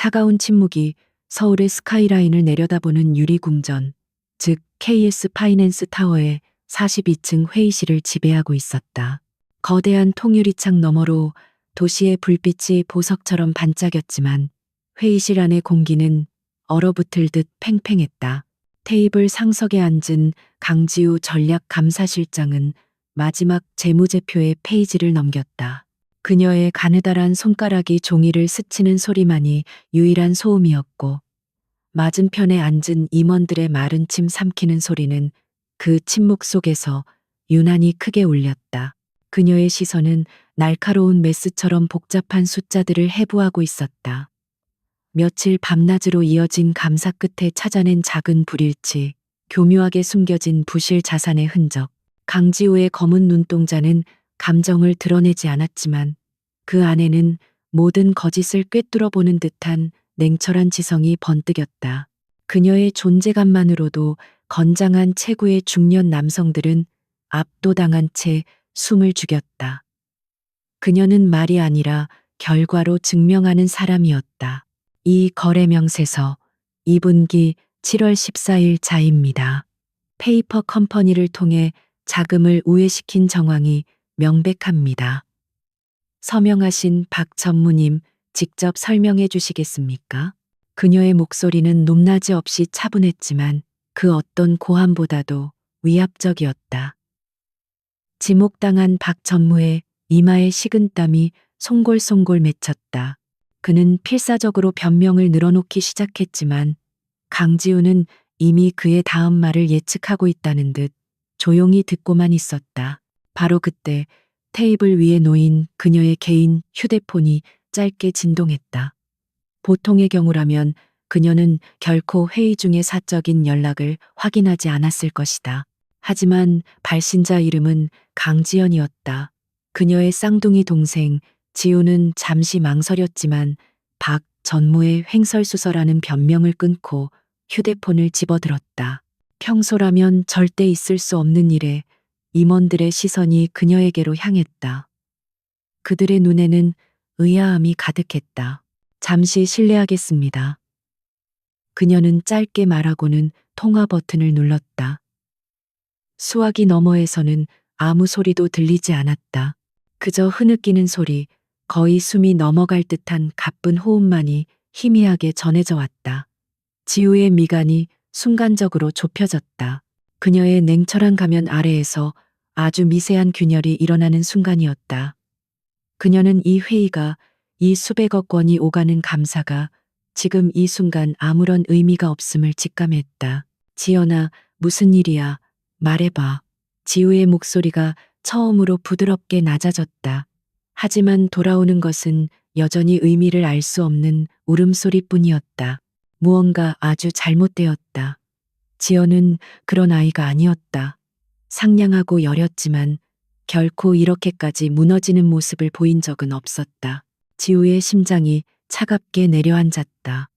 차가운 침묵이 서울의 스카이라인을 내려다보는 유리궁전, 즉 KS 파이낸스 타워의 42층 회의실을 지배하고 있었다. 거대한 통유리창 너머로 도시의 불빛이 보석처럼 반짝였지만 회의실 안의 공기는 얼어붙을 듯 팽팽했다. 테이블 상석에 앉은 강지우 전략감사실장은 마지막 재무제표의 페이지를 넘겼다. 그녀의 가느다란 손가락이 종이를 스치는 소리만이 유일한 소음이었고, 맞은편에 앉은 임원들의 마른 침 삼키는 소리는 그 침묵 속에서 유난히 크게 울렸다. 그녀의 시선은 날카로운 메스처럼 복잡한 숫자들을 해부하고 있었다. 며칠 밤낮으로 이어진 감사 끝에 찾아낸 작은 불일치, 교묘하게 숨겨진 부실 자산의 흔적. 강지우의 검은 눈동자는 감정을 드러내지 않았지만 그 안에는 모든 거짓을 꿰뚫어 보는 듯한 냉철한 지성이 번뜩였다. 그녀의 존재감만으로도 건장한 체구의 중년 남성들은 압도당한 채 숨을 죽였다. 그녀는 말이 아니라 결과로 증명하는 사람이었다. 이 거래 명세서 2분기 7월 14일 자입니다. 페이퍼 컴퍼니를 통해 자금을 우회시킨 정황이 명백합니다. 서명하신 박 전무님 직접 설명해 주시겠습니까? 그녀의 목소리는 높낮이 없이 차분했지만 그 어떤 고함보다도 위압적이었다. 지목당한 박 전무의 이마에 식은땀이 송골송골 맺혔다. 그는 필사적으로 변명을 늘어놓기 시작했지만 강지우는 이미 그의 다음 말을 예측하고 있다는 듯 조용히 듣고만 있었다. 바로 그때 테이블 위에 놓인 그녀의 개인 휴대폰이 짧게 진동했다. 보통의 경우라면 그녀는 결코 회의 중의 사적인 연락을 확인하지 않았을 것이다. 하지만 발신자 이름은 강지연이었다. 그녀의 쌍둥이 동생 지우는 잠시 망설였지만 박 전무의 횡설수설하는 변명을 끊고 휴대폰을 집어들었다. 평소라면 절대 있을 수 없는 일에 임원들의 시선이 그녀에게로 향했다. 그들의 눈에는 의아함이 가득했다. 잠시 실례하겠습니다. 그녀는 짧게 말하고는 통화 버튼을 눌렀다. 수화기 너머에서는 아무 소리도 들리지 않았다. 그저 흐느끼는 소리, 거의 숨이 넘어갈 듯한 가쁜 호흡만이 희미하게 전해져 왔다. 지우의 미간이 순간적으로 좁혀졌다. 그녀의 냉철한 가면 아래에서 아주 미세한 균열이 일어나는 순간이었다. 그녀는 이 회의가, 이 수백억 원이 오가는 감사가 지금 이 순간 아무런 의미가 없음을 직감했다. 지연아, 무슨 일이야? 말해봐. 지우의 목소리가 처음으로 부드럽게 낮아졌다. 하지만 돌아오는 것은 여전히 의미를 알 수 없는 울음소리뿐이었다. 무언가 아주 잘못되었다. 지연은 그런 아이가 아니었다. 상냥하고 여렸지만 결코 이렇게까지 무너지는 모습을 보인 적은 없었다. 지우의 심장이 차갑게 내려앉았다.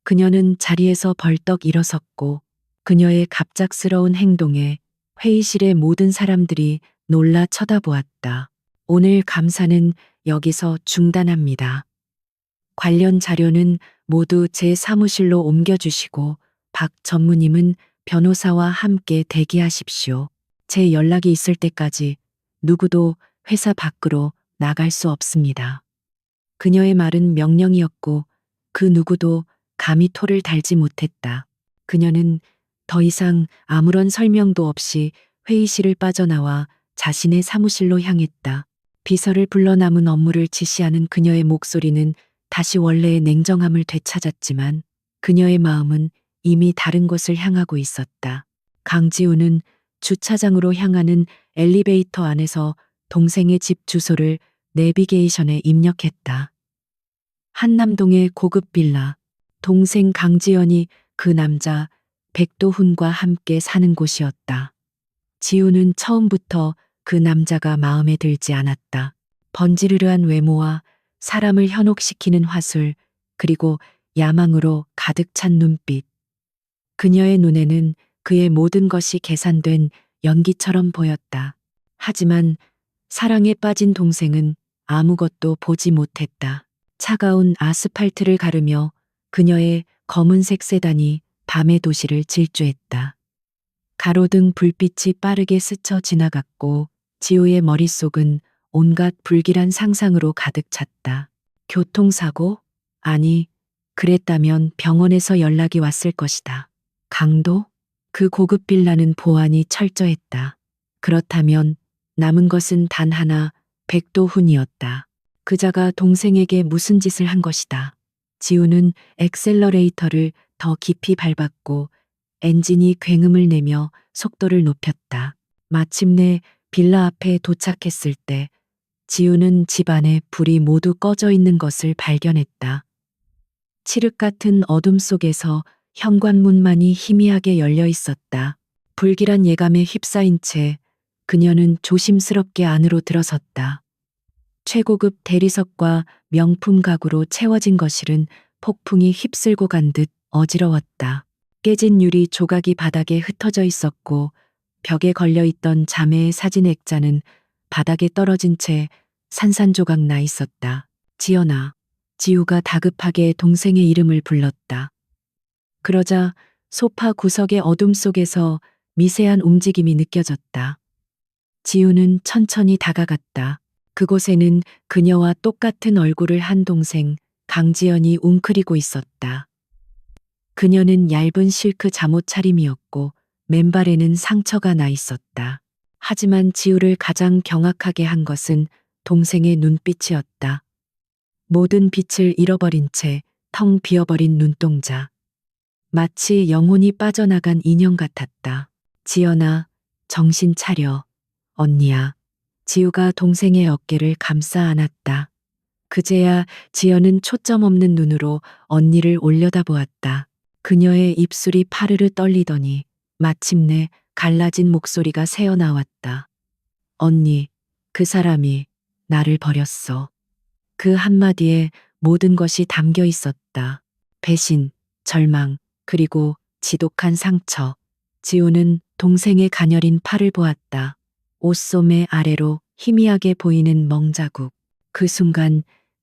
그녀는 자리에서 벌떡 일어섰고 그녀의 갑작스러운 행동에 회의실의 모든 사람들이 놀라 쳐다보았다. 오늘 감사는 여기서 중단합니다. 관련 자료는 모두 제 사무실로 옮겨주시고 박 전무님은 변호사와 함께 대기하십시오. 제 연락이 있을 때까지 누구도 회사 밖으로 나갈 수 없습니다. 그녀의 말은 명령이었고 그 누구도 감히 토를 달지 못했다. 그녀는 더 이상 아무런 설명도 없이 회의실을 빠져나와 자신의 사무실로 향했다. 비서를 불러 남은 업무를 지시하는 그녀의 목소리는 다시 원래의 냉정함을 되찾았지만 그녀의 마음은 이미 다른 곳을 향하고 있었다. 강지우는 주차장으로 향하는 엘리베이터 안에서 동생의 집 주소를 내비게이션에 입력했다. 한남동의 고급 빌라. 동생 강지연이 그 남자 백도훈과 함께 사는 곳이었다. 지우는 처음부터 그 남자가 마음에 들지 않았다. 번지르르한 외모와 사람을 현혹시키는 화술, 그리고 야망으로 가득 찬 눈빛. 그녀의 눈에는 그의 모든 것이 계산된 연기처럼 보였다. 하지만 사랑에 빠진 동생은 아무것도 보지 못했다. 차가운 아스팔트를 가르며 그녀의 검은색 세단이 밤의 도시를 질주했다. 가로등 불빛이 빠르게 스쳐 지나갔고 지우의 머릿속은 온갖 불길한 상상으로 가득 찼다. 교통사고? 아니, 그랬다면 병원에서 연락이 왔을 것이다. 강도? 그 고급 빌라는 보안이 철저했다. 그렇다면 남은 것은 단 하나, 백도훈이었다. 그자가 동생에게 무슨 짓을 한 것이다. 지우는 엑셀러레이터를 더 깊이 밟았고 엔진이 굉음을 내며 속도를 높였다. 마침내 빌라 앞에 도착했을 때 지우는 집안에 불이 모두 꺼져 있는 것을 발견했다. 칠흑 같은 어둠 속에서 현관문만이 희미하게 열려 있었다. 불길한 예감에 휩싸인 채 그녀는 조심스럽게 안으로 들어섰다. 최고급 대리석과 명품 가구로 채워진 거실은 폭풍이 휩쓸고 간 듯 어지러웠다. 깨진 유리 조각이 바닥에 흩어져 있었고 벽에 걸려 있던 자매의 사진 액자는 바닥에 떨어진 채 산산조각 나 있었다. 지연아. 지우가 다급하게 동생의 이름을 불렀다. 그러자 소파 구석의 어둠 속에서 미세한 움직임이 느껴졌다. 지우는 천천히 다가갔다. 그곳에는 그녀와 똑같은 얼굴을 한 동생 강지연이 웅크리고 있었다. 그녀는 얇은 실크 잠옷 차림이었고 맨발에는 상처가 나 있었다. 하지만 지우를 가장 경악하게 한 것은 동생의 눈빛이었다. 모든 빛을 잃어버린 채 텅 비어버린 눈동자. 마치 영혼이 빠져나간 인형 같았다. 지연아, 정신 차려. 언니야. 지우가 동생의 어깨를 감싸 안았다. 그제야 지연은 초점 없는 눈으로 언니를 올려다보았다. 그녀의 입술이 파르르 떨리더니 마침내 갈라진 목소리가 새어나왔다. 언니, 그 사람이 나를 버렸어. 그 한마디에 모든 것이 담겨 있었다. 배신, 절망, 그리고 지독한 상처. 지우는 동생의 가녀린 팔을 보았다. 옷소매 아래로 희미하게 보이는 멍자국. 그 순간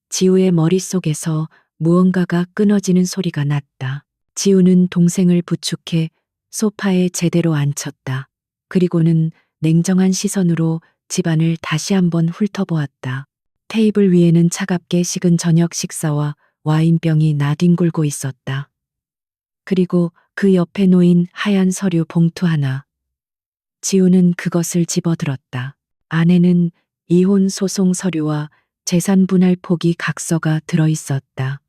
지우의 머릿속에서 무언가가 끊어지는 소리가 났다. 지우는 동생을 부축해 소파에 제대로 앉혔다. 그리고는 냉정한 시선으로 집안을 다시 한번 훑어보았다. 테이블 위에는 차갑게 식은 저녁 식사와 와인병이 나뒹굴고 있었다. 그리고 그 옆에 놓인 하얀 서류 봉투 하나. 지우는 그것을 집어들었다. 안에는 이혼 소송 서류와 재산 분할 포기 각서가 들어 있었다.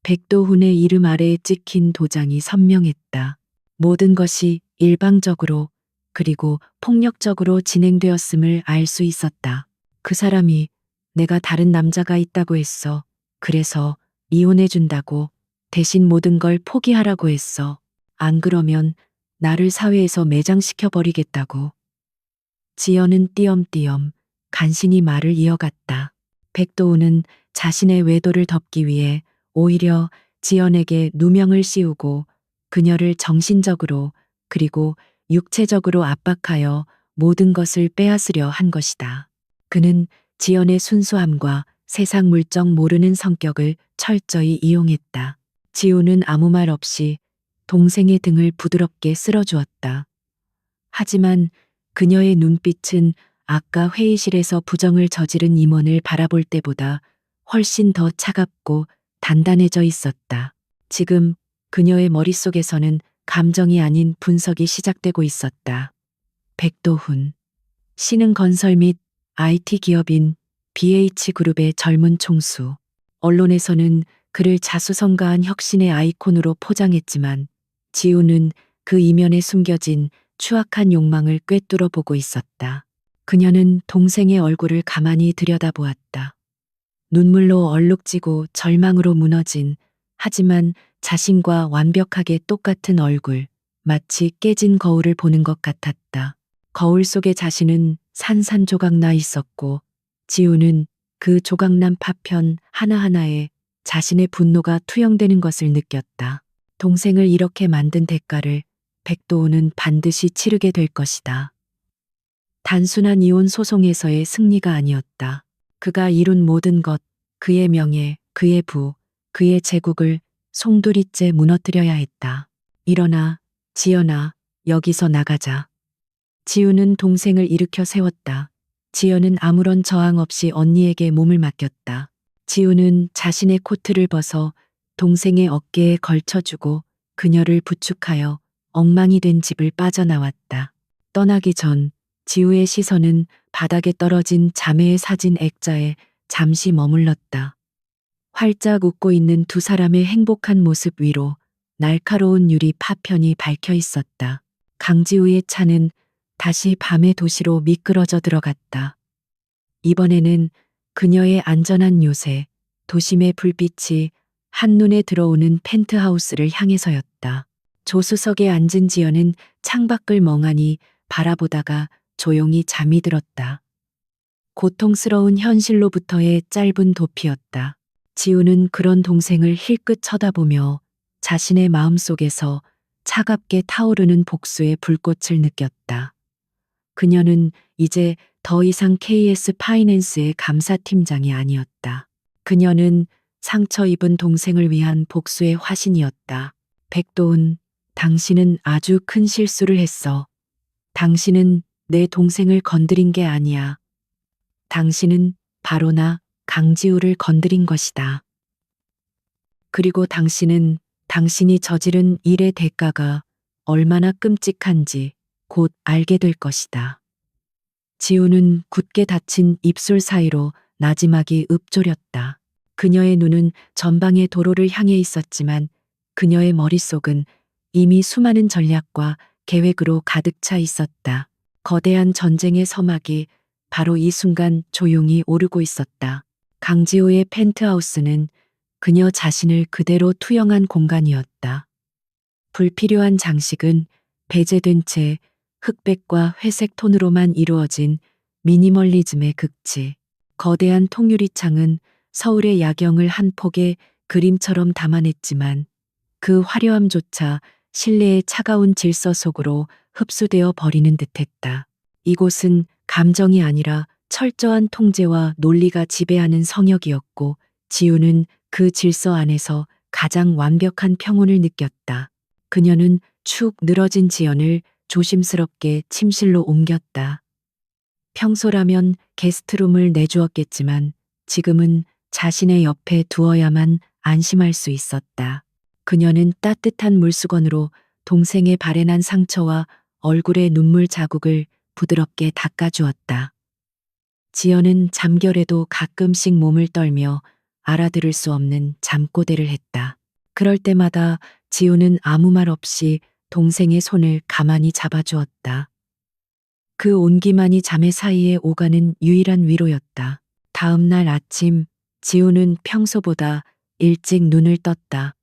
백도훈의 이름 아래에 찍힌 도장이 선명했다. 모든 것이 일방적으로 그리고 폭력적으로 진행되었음을 알 수 있었다. 그 사람이 내가 다른 남자가 있다고 했어. 그래서 이혼해준다고. 대신 모든 걸 포기하라고 했어. 안 그러면 나를 사회에서 매장시켜 버리겠다고. 지연은 띄엄띄엄 간신히 말을 이어갔다. 백도훈은 자신의 외도를 덮기 위해 오히려 지연에게 누명을 씌우고 그녀를 정신적으로 그리고 육체적으로 압박하여 모든 것을 빼앗으려 한 것이다. 그는 지연의 순수함과 세상 물정 모르는 성격을 철저히 이용했다. 지우는 아무 말 없이 동생의 등을 부드럽게 쓸어주었다. 하지만 그녀의 눈빛은 아까 회의실에서 부정을 저지른 임원을 바라볼 때보다 훨씬 더 차갑고 단단해져 있었다. 지금 그녀의 머릿속에서는 감정이 아닌 분석이 시작되고 있었다. 백도훈. 신흥건설 및 IT 기업인 BH그룹의 젊은 총수. 언론에서는 그를 자수성가한 혁신의 아이콘으로 포장했지만 지우는 그 이면에 숨겨진 추악한 욕망을 꿰뚫어 보고 있었다. 그녀는 동생의 얼굴을 가만히 들여다보았다. 눈물로 얼룩지고 절망으로 무너진 하지만 자신과 완벽하게 똑같은 얼굴, 마치 깨진 거울을 보는 것 같았다. 거울 속의 자신은 산산조각 나 있었고 지우는 그 조각난 파편 하나하나에 자신의 분노가 투영되는 것을 느꼈다. 동생을 이렇게 만든 대가를 백도훈은 반드시 치르게 될 것이다. 단순한 이혼 소송에서의 승리가 아니었다. 그가 이룬 모든 것, 그의 명예, 그의 부, 그의 제국을 송두리째 무너뜨려야 했다. 일어나, 지연아, 여기서 나가자. 지우는 동생을 일으켜 세웠다. 지연은 아무런 저항 없이 언니에게 몸을 맡겼다. 지우는 자신의 코트를 벗어 동생의 어깨에 걸쳐주고 그녀를 부축하여 엉망이 된 집을 빠져나왔다. 떠나기 전 지우의 시선은 바닥에 떨어진 자매의 사진 액자에 잠시 머물렀다. 활짝 웃고 있는 두 사람의 행복한 모습 위로 날카로운 유리 파편이 박혀 있었다. 강지우의 차는 다시 밤의 도시로 미끄러져 들어갔다. 이번에는 그녀의 안전한 요새, 도심의 불빛이 한눈에 들어오는 펜트하우스를 향해서였다. 조수석에 앉은 지연은 창밖을 멍하니 바라보다가 조용히 잠이 들었다. 고통스러운 현실로부터의 짧은 도피였다. 지우는 그런 동생을 힐끗 쳐다보며 자신의 마음속에서 차갑게 타오르는 복수의 불꽃을 느꼈다. 그녀는 이제 더 이상 KS 파이낸스의 감사팀장이 아니었다. 그녀는 상처 입은 동생을 위한 복수의 화신이었다. 백도훈, 당신은 아주 큰 실수를 했어. 당신은 내 동생을 건드린 게 아니야. 당신은 바로 나, 강지우를 건드린 것이다. 그리고 당신은 당신이 저지른 일의 대가가 얼마나 끔찍한지 곧 알게 될 것이다. 지우는 굳게 닫힌 입술 사이로 나지막이 읊조렸다. 그녀의 눈은 전방의 도로를 향해 있었지만 그녀의 머릿속은 이미 수많은 전략과 계획으로 가득 차 있었다. 거대한 전쟁의 서막이 바로 이 순간 조용히 오르고 있었다. 강지호의 펜트하우스는 그녀 자신을 그대로 투영한 공간이었다. 불필요한 장식은 배제된 채 흑백과 회색 톤으로만 이루어진 미니멀리즘의 극치. 거대한 통유리창은 서울의 야경을 한 폭의 그림처럼 담아냈지만 그 화려함조차 실내의 차가운 질서 속으로 흡수되어 버리는 듯했다. 이곳은 감정이 아니라 철저한 통제와 논리가 지배하는 성역이었고 지우는 그 질서 안에서 가장 완벽한 평온을 느꼈다. 그녀는 축 늘어진 지연을 조심스럽게 침실로 옮겼다. 평소라면 게스트룸을 내주었겠지만 지금은 자신의 옆에 두어야만 안심할 수 있었다. 그녀는 따뜻한 물수건으로 동생의 발에 난 상처와 얼굴의 눈물 자국을 부드럽게 닦아주었다. 지연은 잠결에도 가끔씩 몸을 떨며 알아들을 수 없는 잠꼬대를 했다. 그럴 때마다 지우는 아무 말 없이 동생의 손을 가만히 잡아주었다. 그 온기만이 자매 사이에 오가는 유일한 위로였다. 다음 날 아침 지우는 평소보다 일찍 눈을 떴다.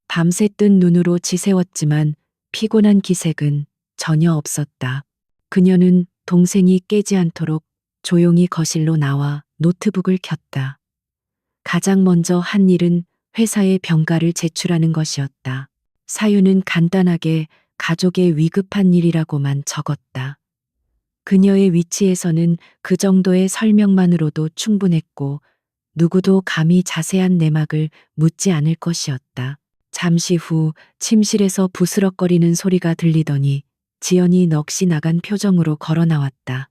밤새 뜬 눈으로 지새웠지만 피곤한 기색은 전혀 없었다. 그녀는 동생이 깨지 않도록 조용히 거실로 나와 노트북을 켰다. 가장 먼저 한 일은 회사에 병가를 제출하는 것이었다. 사유는 간단하게 가족의 위급한 일이라고만 적었다. 그녀의 위치에서는 그 정도의 설명만으로도 충분했고 누구도 감히 자세한 내막을 묻지 않을 것이었다. 잠시 후 침실에서 부스럭거리는 소리가 들리더니 지연이 넋이 나간 표정으로 걸어 나왔다.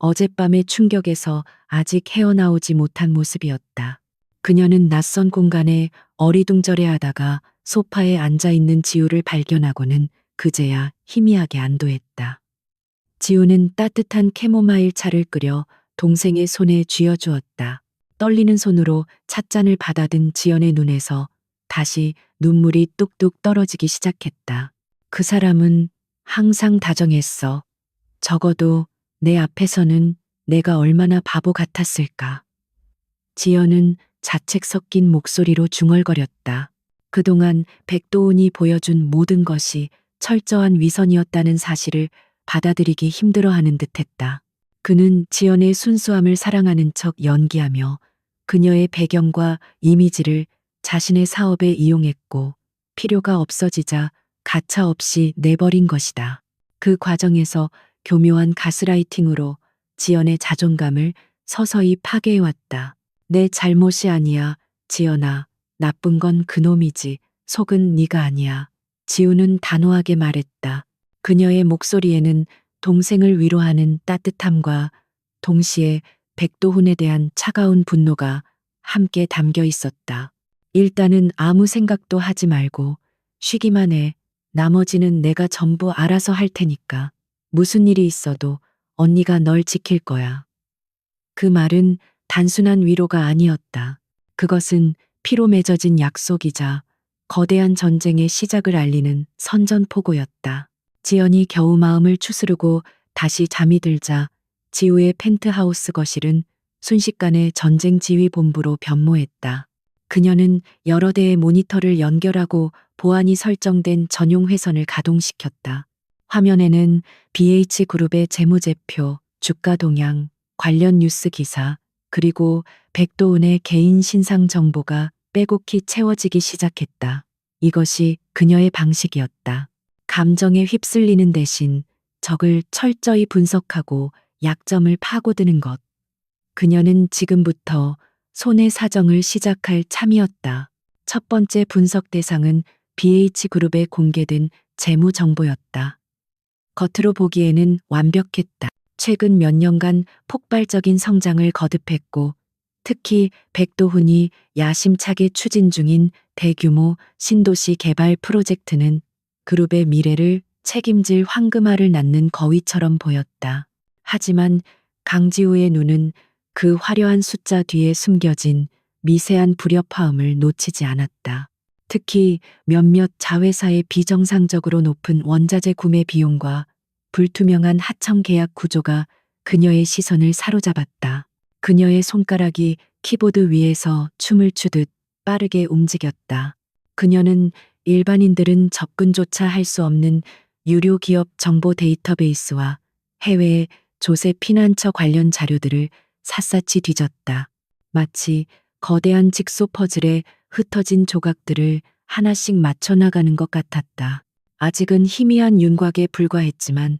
어젯밤의 충격에서 아직 헤어나오지 못한 모습이었다. 그녀는 낯선 공간에 어리둥절해 하다가 소파에 앉아 있는 지우를 발견하고는 그제야 희미하게 안도했다. 지우는 따뜻한 캐모마일 차를 끓여 동생의 손에 쥐어주었다. 떨리는 손으로 찻잔을 받아든 지연의 눈에서 다시 눈물이 뚝뚝 떨어지기 시작했다. 그 사람은 항상 다정했어. 적어도 내 앞에서는 내가 얼마나 바보 같았을까. 지연은 자책 섞인 목소리로 중얼거렸다. 그동안 백도훈이 보여준 모든 것이 철저한 위선이었다는 사실을 받아들이기 힘들어하는 듯했다. 그는 지연의 순수함을 사랑하는 척 연기하며 그녀의 배경과 이미지를 자신의 사업에 이용했고 필요가 없어지자 가차없이 내버린 것이다. 그 과정에서 교묘한 가스라이팅으로 지연의 자존감을 서서히 파괴해왔다. 내 잘못이 아니야, 지연아. 나쁜 건 그놈이지. 속은 네가 아니야. 지우는 단호하게 말했다. 그녀의 목소리에는 동생을 위로하는 따뜻함과 동시에 백도훈에 대한 차가운 분노가 함께 담겨 있었다. 일단은 아무 생각도 하지 말고 쉬기만 해. 나머지는 내가 전부 알아서 할 테니까. 무슨 일이 있어도 언니가 널 지킬 거야. 그 말은 단순한 위로가 아니었다. 그것은 피로 맺어진 약속이자 거대한 전쟁의 시작을 알리는 선전포고였다. 지연이 겨우 마음을 추스르고 다시 잠이 들자 지우의 펜트하우스 거실은 순식간에 전쟁 지휘 본부로 변모했다. 그녀는 여러 대의 모니터를 연결하고 보안이 설정된 전용 회선을 가동시켰다. 화면에는 BH그룹의 재무제표, 주가 동향, 관련 뉴스 기사, 그리고 백도훈의 개인 신상 정보가 빼곡히 채워지기 시작했다. 이것이 그녀의 방식이었다. 감정에 휩쓸리는 대신 적을 철저히 분석하고 약점을 파고드는 것. 그녀는 지금부터 손해 사정을 시작할 참이었다. 첫 번째 분석 대상은 BH그룹에 공개된 재무 정보였다. 겉으로 보기에는 완벽했다. 최근 몇 년간 폭발적인 성장을 거듭했고, 특히 백도훈이 야심차게 추진 중인 대규모 신도시 개발 프로젝트는 그룹의 미래를 책임질 황금알을 낳는 거위처럼 보였다. 하지만 강지우의 눈은 그 화려한 숫자 뒤에 숨겨진 미세한 불협화음을 놓치지 않았다. 특히 몇몇 자회사의 비정상적으로 높은 원자재 구매 비용과 불투명한 하청 계약 구조가 그녀의 시선을 사로잡았다. 그녀의 손가락이 키보드 위에서 춤을 추듯 빠르게 움직였다. 그녀는 일반인들은 접근조차 할 수 없는 유료 기업 정보 데이터베이스와 해외의 조세 피난처 관련 자료들을 샅샅이 뒤졌다. 마치 거대한 직소 퍼즐에 흩어진 조각들을 하나씩 맞춰나가는 것 같았다. 아직은 희미한 윤곽에 불과했지만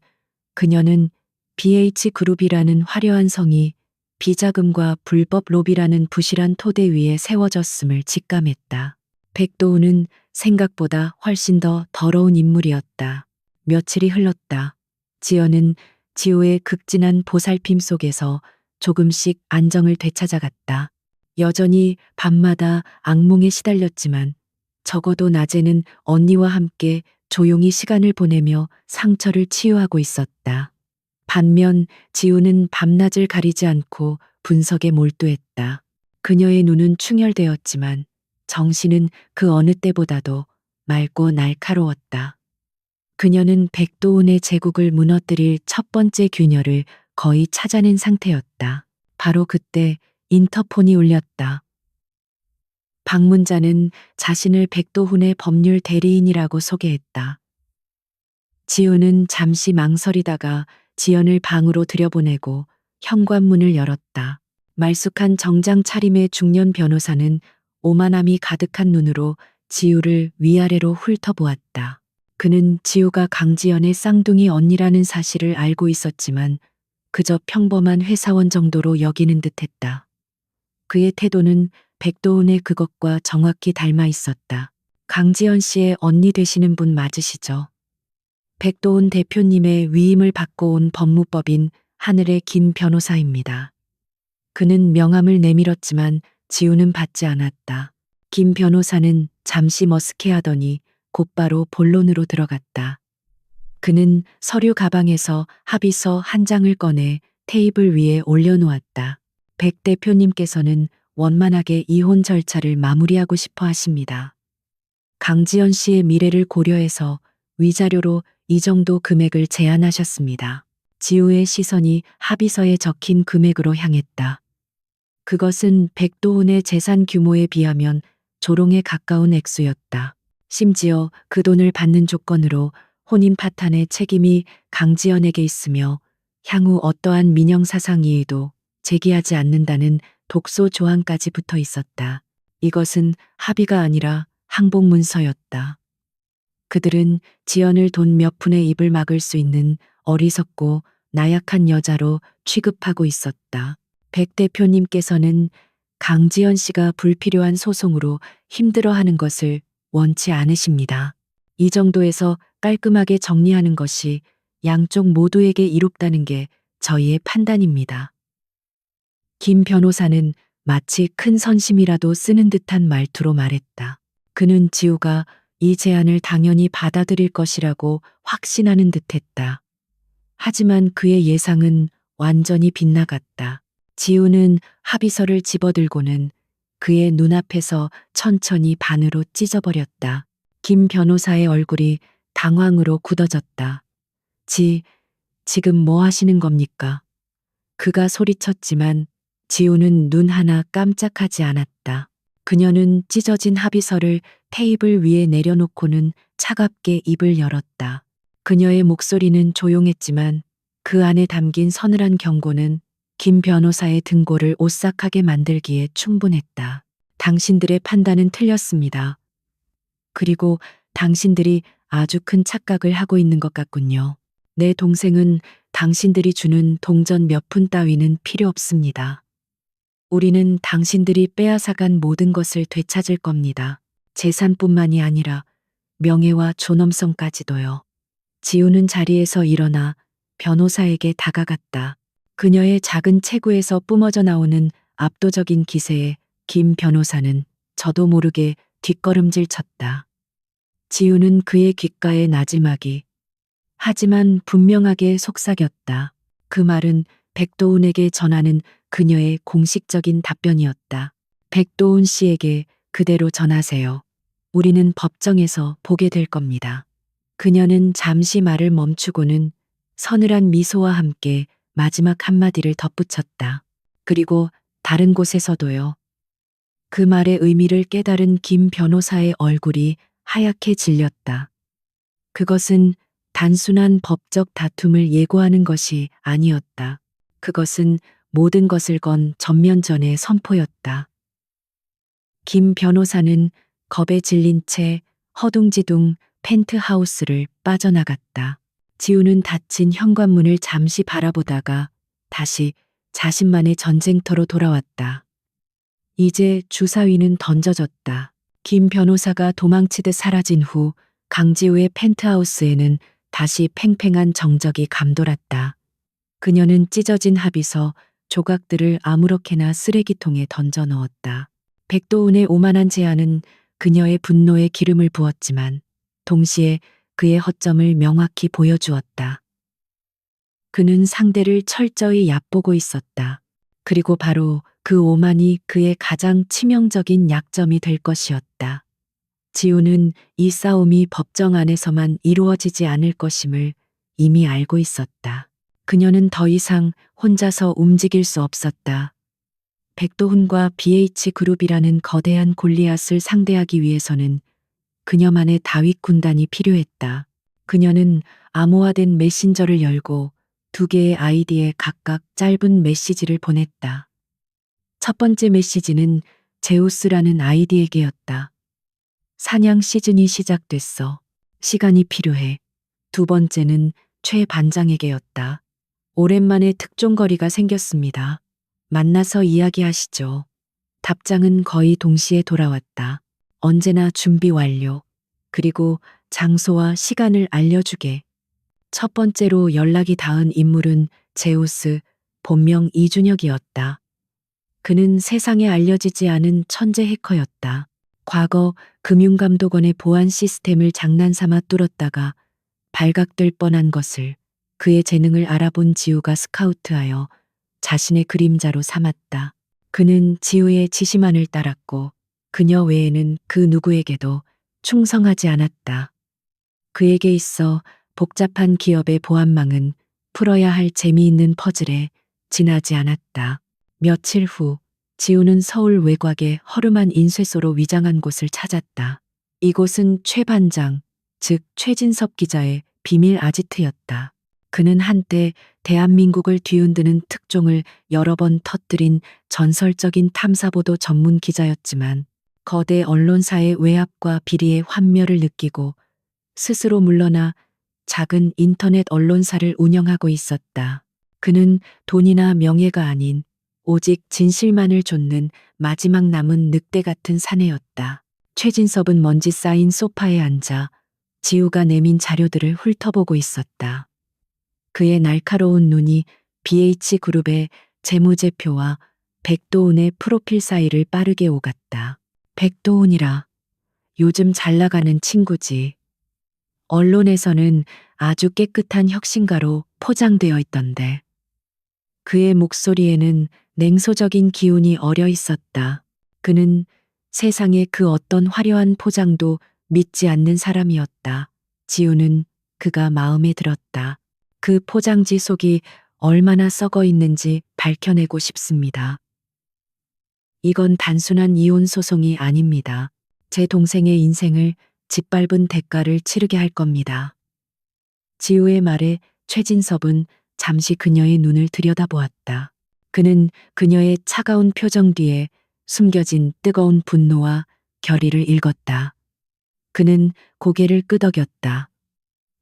그녀는 BH그룹이라는 화려한 성이 비자금과 불법 로비라는 부실한 토대 위에 세워졌음을 직감했다. 백도훈은 생각보다 훨씬 더 더러운 인물이었다. 며칠이 흘렀다. 지연은 지우의 극진한 보살핌 속에서 조금씩 안정을 되찾아갔다. 여전히 밤마다 악몽에 시달렸지만 적어도 낮에는 언니와 함께 조용히 시간을 보내며 상처를 치유하고 있었다. 반면 지우는 밤낮을 가리지 않고 분석에 몰두했다. 그녀의 눈은 충혈되었지만 정신은 그 어느 때보다도 맑고 날카로웠다. 그녀는 백도훈의 제국을 무너뜨릴 첫 번째 균열을 거의 찾아낸 상태였다. 바로 그때 인터폰이 울렸다. 방문자는 자신을 백도훈의 법률 대리인이라고 소개했다. 지우는 잠시 망설이다가 지연을 방으로 들여보내고 현관문을 열었다. 말쑥한 정장 차림의 중년 변호사는 오만함이 가득한 눈으로 지우를 위아래로 훑어보았다. 그는 지우가 강지연의 쌍둥이 언니라는 사실을 알고 있었지만 그저 평범한 회사원 정도로 여기는 듯했다. 그의 태도는 백도훈의 그것과 정확히 닮아 있었다. 강지연 씨의 언니 되시는 분 맞으시죠? 백도훈 대표님의 위임을 받고 온 법무법인 하늘의 김 변호사입니다. 그는 명함을 내밀었지만 지우는 받지 않았다. 김 변호사는 잠시 머쓱해하더니 곧바로 본론으로 들어갔다. 그는 서류 가방에서 합의서 한 장을 꺼내 테이블 위에 올려놓았다. 백 대표님께서는 원만하게 이혼 절차를 마무리하고 싶어 하십니다. 강지연 씨의 미래를 고려해서 위자료로 이 정도 금액을 제안하셨습니다. 지우의 시선이 합의서에 적힌 금액으로 향했다. 그것은 백도훈의 재산 규모에 비하면 조롱에 가까운 액수였다. 심지어 그 돈을 받는 조건으로 혼인 파탄의 책임이 강지연에게 있으며 향후 어떠한 민영사상 이의도 제기하지 않는다는 독소 조항까지 붙어 있었다. 이것은 합의가 아니라 항복문서였다. 그들은 지연을 돈 몇 푼의 입을 막을 수 있는 어리석고 나약한 여자로 취급하고 있었다. 백 대표님께서는 강지연 씨가 불필요한 소송으로 힘들어하는 것을 원치 않으십니다. 이 정도에서 깔끔하게 정리하는 것이 양쪽 모두에게 이롭다는 게 저희의 판단입니다. 김 변호사는 마치 큰 선심이라도 쓰는 듯한 말투로 말했다. 그는 지우가 이 제안을 당연히 받아들일 것이라고 확신하는 듯했다. 하지만 그의 예상은 완전히 빗나갔다. 지우는 합의서를 집어들고는 그의 눈앞에서 천천히 반으로 찢어버렸다. 김 변호사의 얼굴이 당황으로 굳어졌다. 지금 뭐 하시는 겁니까? 그가 소리쳤지만 지우는 눈 하나 깜짝하지 않았다. 그녀는 찢어진 합의서를 테이블 위에 내려놓고는 차갑게 입을 열었다. 그녀의 목소리는 조용했지만 그 안에 담긴 서늘한 경고는 김 변호사의 등골을 오싹하게 만들기에 충분했다. 당신들의 판단은 틀렸습니다. 그리고 당신들이 아주 큰 착각을 하고 있는 것 같군요. 내 동생은 당신들이 주는 동전 몇 푼 따위는 필요 없습니다. 우리는 당신들이 빼앗아간 모든 것을 되찾을 겁니다. 재산뿐만이 아니라 명예와 존엄성까지도요. 지우는 자리에서 일어나 변호사에게 다가갔다. 그녀의 작은 체구에서 뿜어져 나오는 압도적인 기세에 김 변호사는 저도 모르게 뒷걸음질 쳤다. 지우는 그의 귓가에 나지막이 하지만 분명하게 속삭였다. 그 말은 백도훈에게 전하는 그녀의 공식적인 답변이었다. 백도훈 씨에게 그대로 전하세요. 우리는 법정에서 보게 될 겁니다. 그녀는 잠시 말을 멈추고는 서늘한 미소와 함께 마지막 한마디를 덧붙였다. 그리고 다른 곳에서도요. 그 말의 의미를 깨달은 김 변호사의 얼굴이 하얗게 질렸다. 그것은 단순한 법적 다툼을 예고하는 것이 아니었다. 그것은 모든 것을 건 전면전의 선포였다. 김 변호사는 겁에 질린 채 허둥지둥 펜트하우스를 빠져나갔다. 지우는 닫힌 현관문을 잠시 바라보다가 다시 자신만의 전쟁터로 돌아왔다. 이제 주사위는 던져졌다. 김 변호사가 도망치듯 사라진 후 강지우의 펜트하우스에는 다시 팽팽한 정적이 감돌았다. 그녀는 찢어진 합의서 조각들을 아무렇게나 쓰레기통에 던져 넣었다. 백도훈의 오만한 제안은 그녀의 분노에 기름을 부었지만 동시에 그의 허점을 명확히 보여주었다. 그는 상대를 철저히 얕보고 있었다. 그리고 바로 그 오만이 그의 가장 치명적인 약점이 될 것이었다. 지우는 이 싸움이 법정 안에서만 이루어지지 않을 것임을 이미 알고 있었다. 그녀는 더 이상 혼자서 움직일 수 없었다. 백도훈과 BH그룹이라는 거대한 골리앗을 상대하기 위해서는 그녀만의 다윗 군단이 필요했다. 그녀는 암호화된 메신저를 열고 두 개의 아이디에 각각 짧은 메시지를 보냈다. 첫 번째 메시지는 제우스라는 아이디에게였다. 사냥 시즌이 시작됐어. 시간이 필요해. 두 번째는 최 반장에게였다. 오랜만에 특종거리가 생겼습니다. 만나서 이야기하시죠. 답장은 거의 동시에 돌아왔다. 언제나 준비 완료. 그리고 장소와 시간을 알려주게. 첫 번째로 연락이 닿은 인물은 제우스, 본명 이준혁이었다. 그는 세상에 알려지지 않은 천재 해커였다. 과거 금융감독원의 보안 시스템을 장난삼아 뚫었다가 발각될 뻔한 것을 그의 재능을 알아본 지우가 스카우트하여 자신의 그림자로 삼았다. 그는 지우의 지시만을 따랐고 그녀 외에는 그 누구에게도 충성하지 않았다. 그에게 있어 복잡한 기업의 보안망은 풀어야 할 재미있는 퍼즐에 지나지 않았다. 며칠 후 지우는 서울 외곽의 허름한 인쇄소로 위장한 곳을 찾았다. 이곳은 최 반장, 즉 최진섭 기자의 비밀 아지트였다. 그는 한때 대한민국을 뒤흔드는 특종을 여러 번 터뜨린 전설적인 탐사보도 전문 기자였지만 거대 언론사의 외압과 비리의 환멸을 느끼고 스스로 물러나 작은 인터넷 언론사를 운영하고 있었다. 그는 돈이나 명예가 아닌 오직 진실만을 좇는 마지막 남은 늑대 같은 사내였다. 최진섭은 먼지 쌓인 소파에 앉아 지우가 내민 자료들을 훑어보고 있었다. 그의 날카로운 눈이 BH그룹의 재무제표와 백도훈의 프로필 사이를 빠르게 오갔다. 백도훈이라 요즘 잘 나가는 친구지. 언론에서는 아주 깨끗한 혁신가로 포장되어 있던데. 그의 목소리에는 냉소적인 기운이 어려 있었다. 그는 세상의 그 어떤 화려한 포장도 믿지 않는 사람이었다. 지우는 그가 마음에 들었다. 그 포장지 속이 얼마나 썩어 있는지 밝혀내고 싶습니다. 이건 단순한 이혼 소송이 아닙니다. 제 동생의 인생을 짓밟은 대가를 치르게 할 겁니다. 지우의 말에 최진섭은 잠시 그녀의 눈을 들여다보았다. 그는 그녀의 차가운 표정 뒤에 숨겨진 뜨거운 분노와 결의를 읽었다. 그는 고개를 끄덕였다.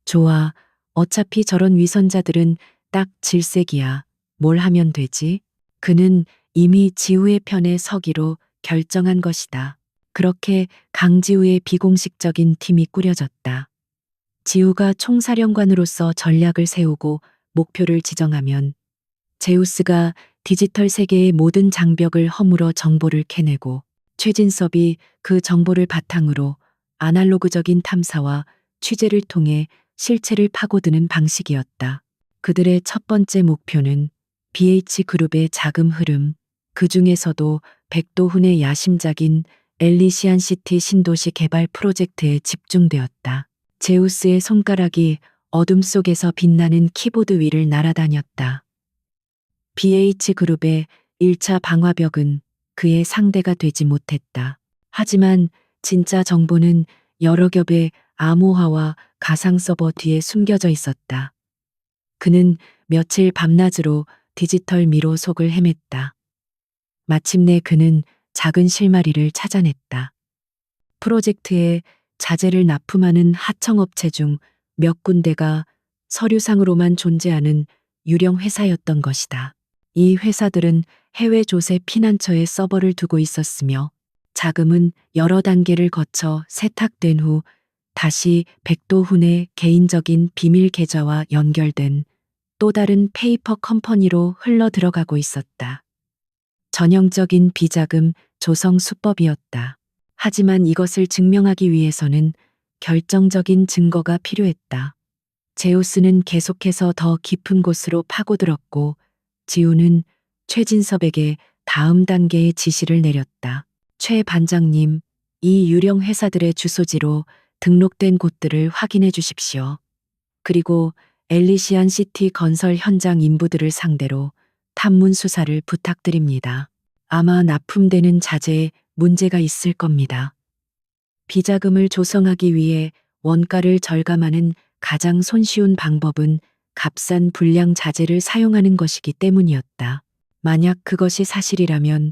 좋아, 어차피 저런 위선자들은 딱 질색이야. 뭘 하면 되지? 그는 이미 지우의 편에 서기로 결정한 것이다. 그렇게 강지우의 비공식적인 팀이 꾸려졌다. 지우가 총사령관으로서 전략을 세우고 목표를 지정하면 제우스가 디지털 세계의 모든 장벽을 허물어 정보를 캐내고 최진섭이 그 정보를 바탕으로 아날로그적인 탐사와 취재를 통해 실체를 파고드는 방식이었다. 그들의 첫 번째 목표는 BH그룹의 자금 흐름, 그 중에서도 백도훈의 야심작인 엘리시안 시티 신도시 개발 프로젝트에 집중되었다. 제우스의 손가락이 어둠 속에서 빛나는 키보드 위를 날아다녔다. BH그룹의 1차 방화벽은 그의 상대가 되지 못했다. 하지만 진짜 정보는 여러 겹의 암호화와 가상 서버 뒤에 숨겨져 있었다. 그는 며칠 밤낮으로 디지털 미로 속을 헤맸다. 마침내 그는 작은 실마리를 찾아냈다. 프로젝트에 자재를 납품하는 하청업체 중 몇 군데가 서류상으로만 존재하는 유령 회사였던 것이다. 이 회사들은 해외 조세 피난처에 서버를 두고 있었으며 자금은 여러 단계를 거쳐 세탁된 후 다시 백도훈의 개인적인 비밀 계좌와 연결된 또 다른 페이퍼 컴퍼니로 흘러 들어가고 있었다. 전형적인 비자금 조성 수법이었다. 하지만 이것을 증명하기 위해서는 결정적인 증거가 필요했다. 제우스는 계속해서 더 깊은 곳으로 파고들었고 지우는 최진섭에게 다음 단계의 지시를 내렸다. 최 반장님, 이 유령 회사들의 주소지로 등록된 곳들을 확인해 주십시오. 그리고 엘리시안 시티 건설 현장 인부들을 상대로 탐문 수사를 부탁드립니다. 아마 납품되는 자재에 문제가 있을 겁니다. 비자금을 조성하기 위해 원가를 절감하는 가장 손쉬운 방법은 값싼 불량 자재를 사용하는 것이기 때문이었다. 만약 그것이 사실이라면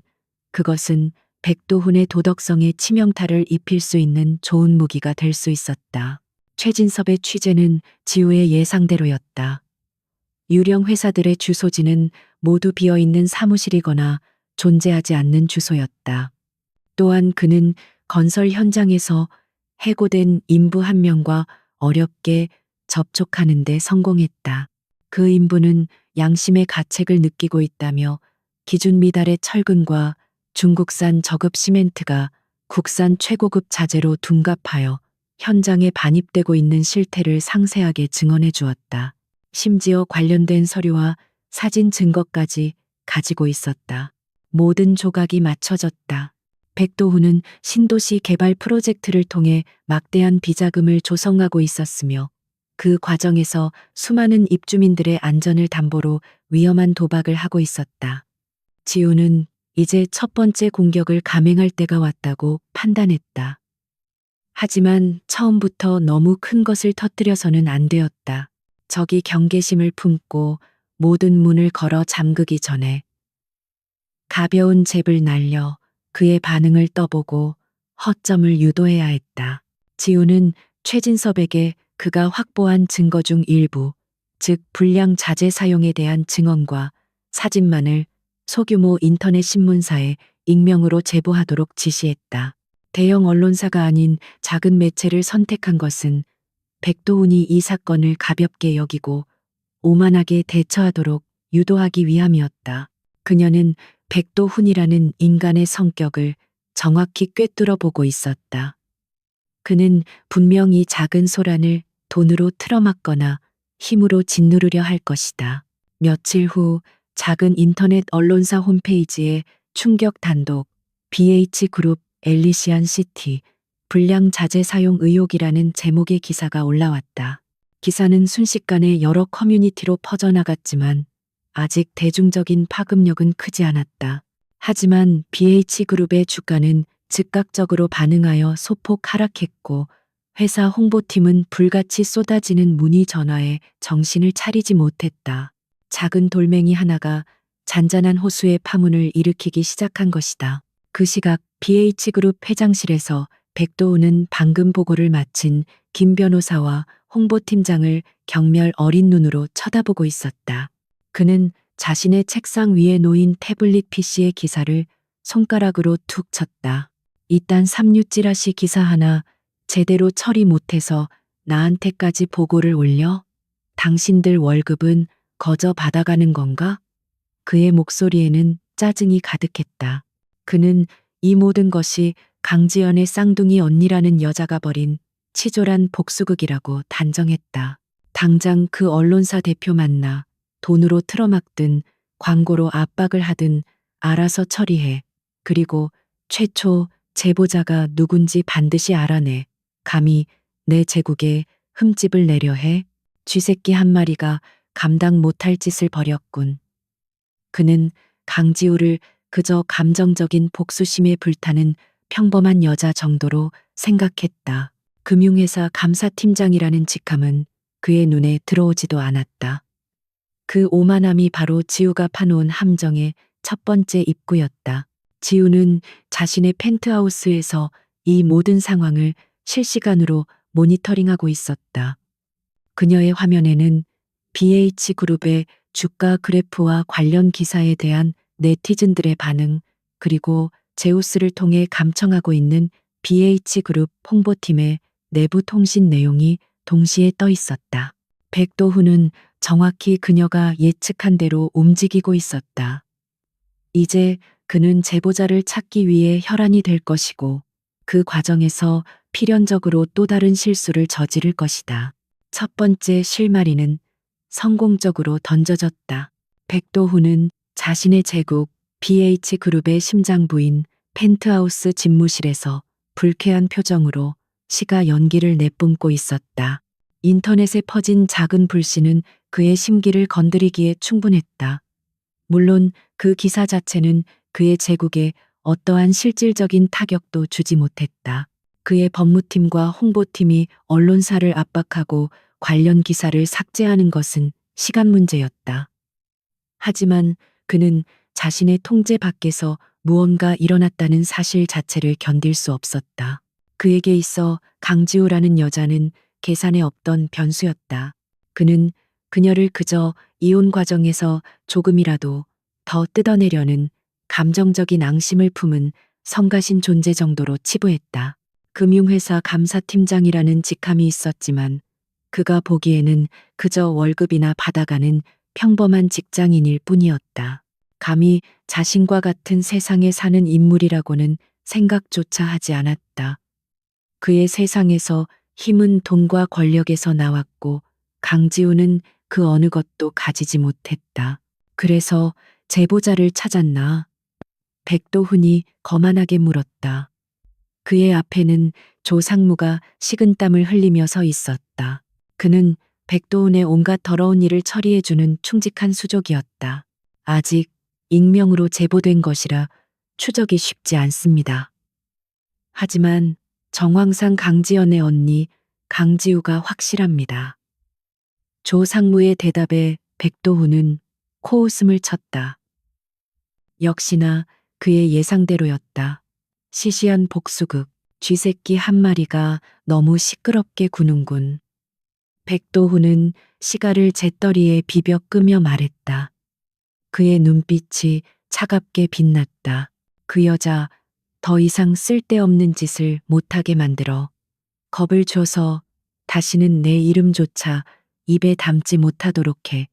그것은 백도훈의 도덕성에 치명타를 입힐 수 있는 좋은 무기가 될 수 있었다. 최진섭의 취재는 지우의 예상대로였다. 유령 회사들의 주소지는 모두 비어있는 사무실이거나 존재하지 않는 주소였다. 또한 그는 건설 현장에서 해고된 인부 한 명과 어렵게 접촉하는 데 성공했다. 그 인부는 양심의 가책을 느끼고 있다며 기준 미달의 철근과 중국산 저급 시멘트가 국산 최고급 자재로 둔갑하여 현장에 반입되고 있는 실태를 상세하게 증언해 주었다. 심지어 관련된 서류와 사진 증거까지 가지고 있었다. 모든 조각이 맞춰졌다. 백도훈은 신도시 개발 프로젝트를 통해 막대한 비자금을 조성하고 있었으며 그 과정에서 수많은 입주민들의 안전을 담보로 위험한 도박을 하고 있었다. 지우는 이제 첫 번째 공격을 감행할 때가 왔다고 판단했다. 하지만 처음부터 너무 큰 것을 터뜨려서는 안 되었다. 적이 경계심을 품고 모든 문을 걸어 잠그기 전에 가벼운 잽을 날려 그의 반응을 떠보고 허점을 유도해야 했다. 지우는 최진섭에게 그가 확보한 증거 중 일부, 즉 불량 자재 사용에 대한 증언과 사진만을 소규모 인터넷 신문사에 익명으로 제보하도록 지시했다. 대형 언론사가 아닌 작은 매체를 선택한 것은 백도훈이 이 사건을 가볍게 여기고 오만하게 대처하도록 유도하기 위함이었다. 그녀는 백도훈이라는 인간의 성격을 정확히 꿰뚫어 보고 있었다. 그는 분명히 작은 소란을 돈으로 틀어막거나 힘으로 짓누르려 할 것이다. 며칠 후 작은 인터넷 언론사 홈페이지에 충격 단독 BH그룹 엘리시안 시티 불량 자재 사용 의혹이라는 제목의 기사가 올라왔다. 기사는 순식간에 여러 커뮤니티로 퍼져나갔지만 아직 대중적인 파급력은 크지 않았다. 하지만 BH그룹의 주가는 즉각적으로 반응하여 소폭 하락했고 회사 홍보팀은 불같이 쏟아지는 문의 전화에 정신을 차리지 못했다. 작은 돌멩이 하나가 잔잔한 호수의 파문을 일으키기 시작한 것이다. 그 시각 BH그룹 회장실에서 백도훈은 방금 보고를 마친 김 변호사와 홍보팀장을 경멸 어린 눈으로 쳐다보고 있었다. 그는 자신의 책상 위에 놓인 태블릿 PC의 기사를 손가락으로 툭 쳤다. 이딴 삼류 찌라시 기사 하나 제대로 처리 못해서 나한테까지 보고를 올려? 당신들 월급은 거저 받아가는 건가? 그의 목소리에는 짜증이 가득했다. 그는 이 모든 것이 강지연의 쌍둥이 언니라는 여자가 벌인 치졸한 복수극이라고 단정했다. 당장 그 언론사 대표 만나 돈으로 틀어막든 광고로 압박을 하든 알아서 처리해. 그리고 최초 제보자가 누군지 반드시 알아내. 감히 내 제국에 흠집을 내려 해? 쥐새끼 한 마리가 감당 못할 짓을 벌였군. 그는 강지우를 그저 감정적인 복수심에 불타는 평범한 여자 정도로 생각했다. 금융회사 감사팀장이라는 직함은 그의 눈에 들어오지도 않았다. 그 오만함이 바로 지우가 파놓은 함정의 첫 번째 입구였다. 지우는 자신의 펜트하우스에서 이 모든 상황을 실시간으로 모니터링하고 있었다. 그녀의 화면에는 BH그룹의 주가 그래프와 관련 기사에 대한 네티즌들의 반응, 그리고 제우스를 통해 감청하고 있는 BH그룹 홍보팀의 내부 통신 내용이 동시에 떠 있었다. 백도훈은 정확히 그녀가 예측한 대로 움직이고 있었다. 이제 그는 제보자를 찾기 위해 혈안이 될 것이고 그 과정에서 필연적으로 또 다른 실수를 저지를 것이다. 첫 번째 실마리는 성공적으로 던져졌다. 백도훈은 자신의 제국 BH그룹의 심장부인 펜트하우스 집무실에서 불쾌한 표정으로 시가 연기를 내뿜고 있었다. 인터넷에 퍼진 작은 불씨는 그의 심기를 건드리기에 충분했다. 물론 그 기사 자체는 그의 제국에 어떠한 실질적인 타격도 주지 못했다. 그의 법무팀과 홍보팀이 언론사를 압박하고 관련 기사를 삭제하는 것은 시간 문제였다. 하지만 그는 자신의 통제 밖에서 무언가 일어났다는 사실 자체를 견딜 수 없었다. 그에게 있어 강지우라는 여자는 계산에 없던 변수였다. 그는 그녀를 그저 이혼 과정에서 조금이라도 더 뜯어내려는 감정적인 앙심을 품은 성가신 존재 정도로 치부했다. 금융회사 감사팀장이라는 직함이 있었지만 그가 보기에는 그저 월급이나 받아가는 평범한 직장인일 뿐이었다. 감히 자신과 같은 세상에 사는 인물이라고는 생각조차 하지 않았다. 그의 세상에서 힘은 돈과 권력에서 나왔고 강지우는 그 어느 것도 가지지 못했다. 그래서 제보자를 찾았나? 백도훈이 거만하게 물었다. 그의 앞에는 조상무가 식은땀을 흘리며 서 있었다. 그는 백도훈의 온갖 더러운 일을 처리해주는 충직한 수족이었다. 아직 익명으로 제보된 것이라 추적이 쉽지 않습니다. 하지만 정황상 강지연의 언니 강지우가 확실합니다. 조상무의 대답에 백도훈은 코웃음을 쳤다. 역시나 그의 예상대로였다. 시시한 복수극, 쥐새끼 한 마리가 너무 시끄럽게 구는군. 백도훈은 시가를 재떨이에 비벼 끄며 말했다. 그의 눈빛이 차갑게 빛났다. 그 여자 더 이상 쓸데없는 짓을 못하게 만들어 겁을 줘서 다시는 내 이름조차 입에 담지 못하도록 해.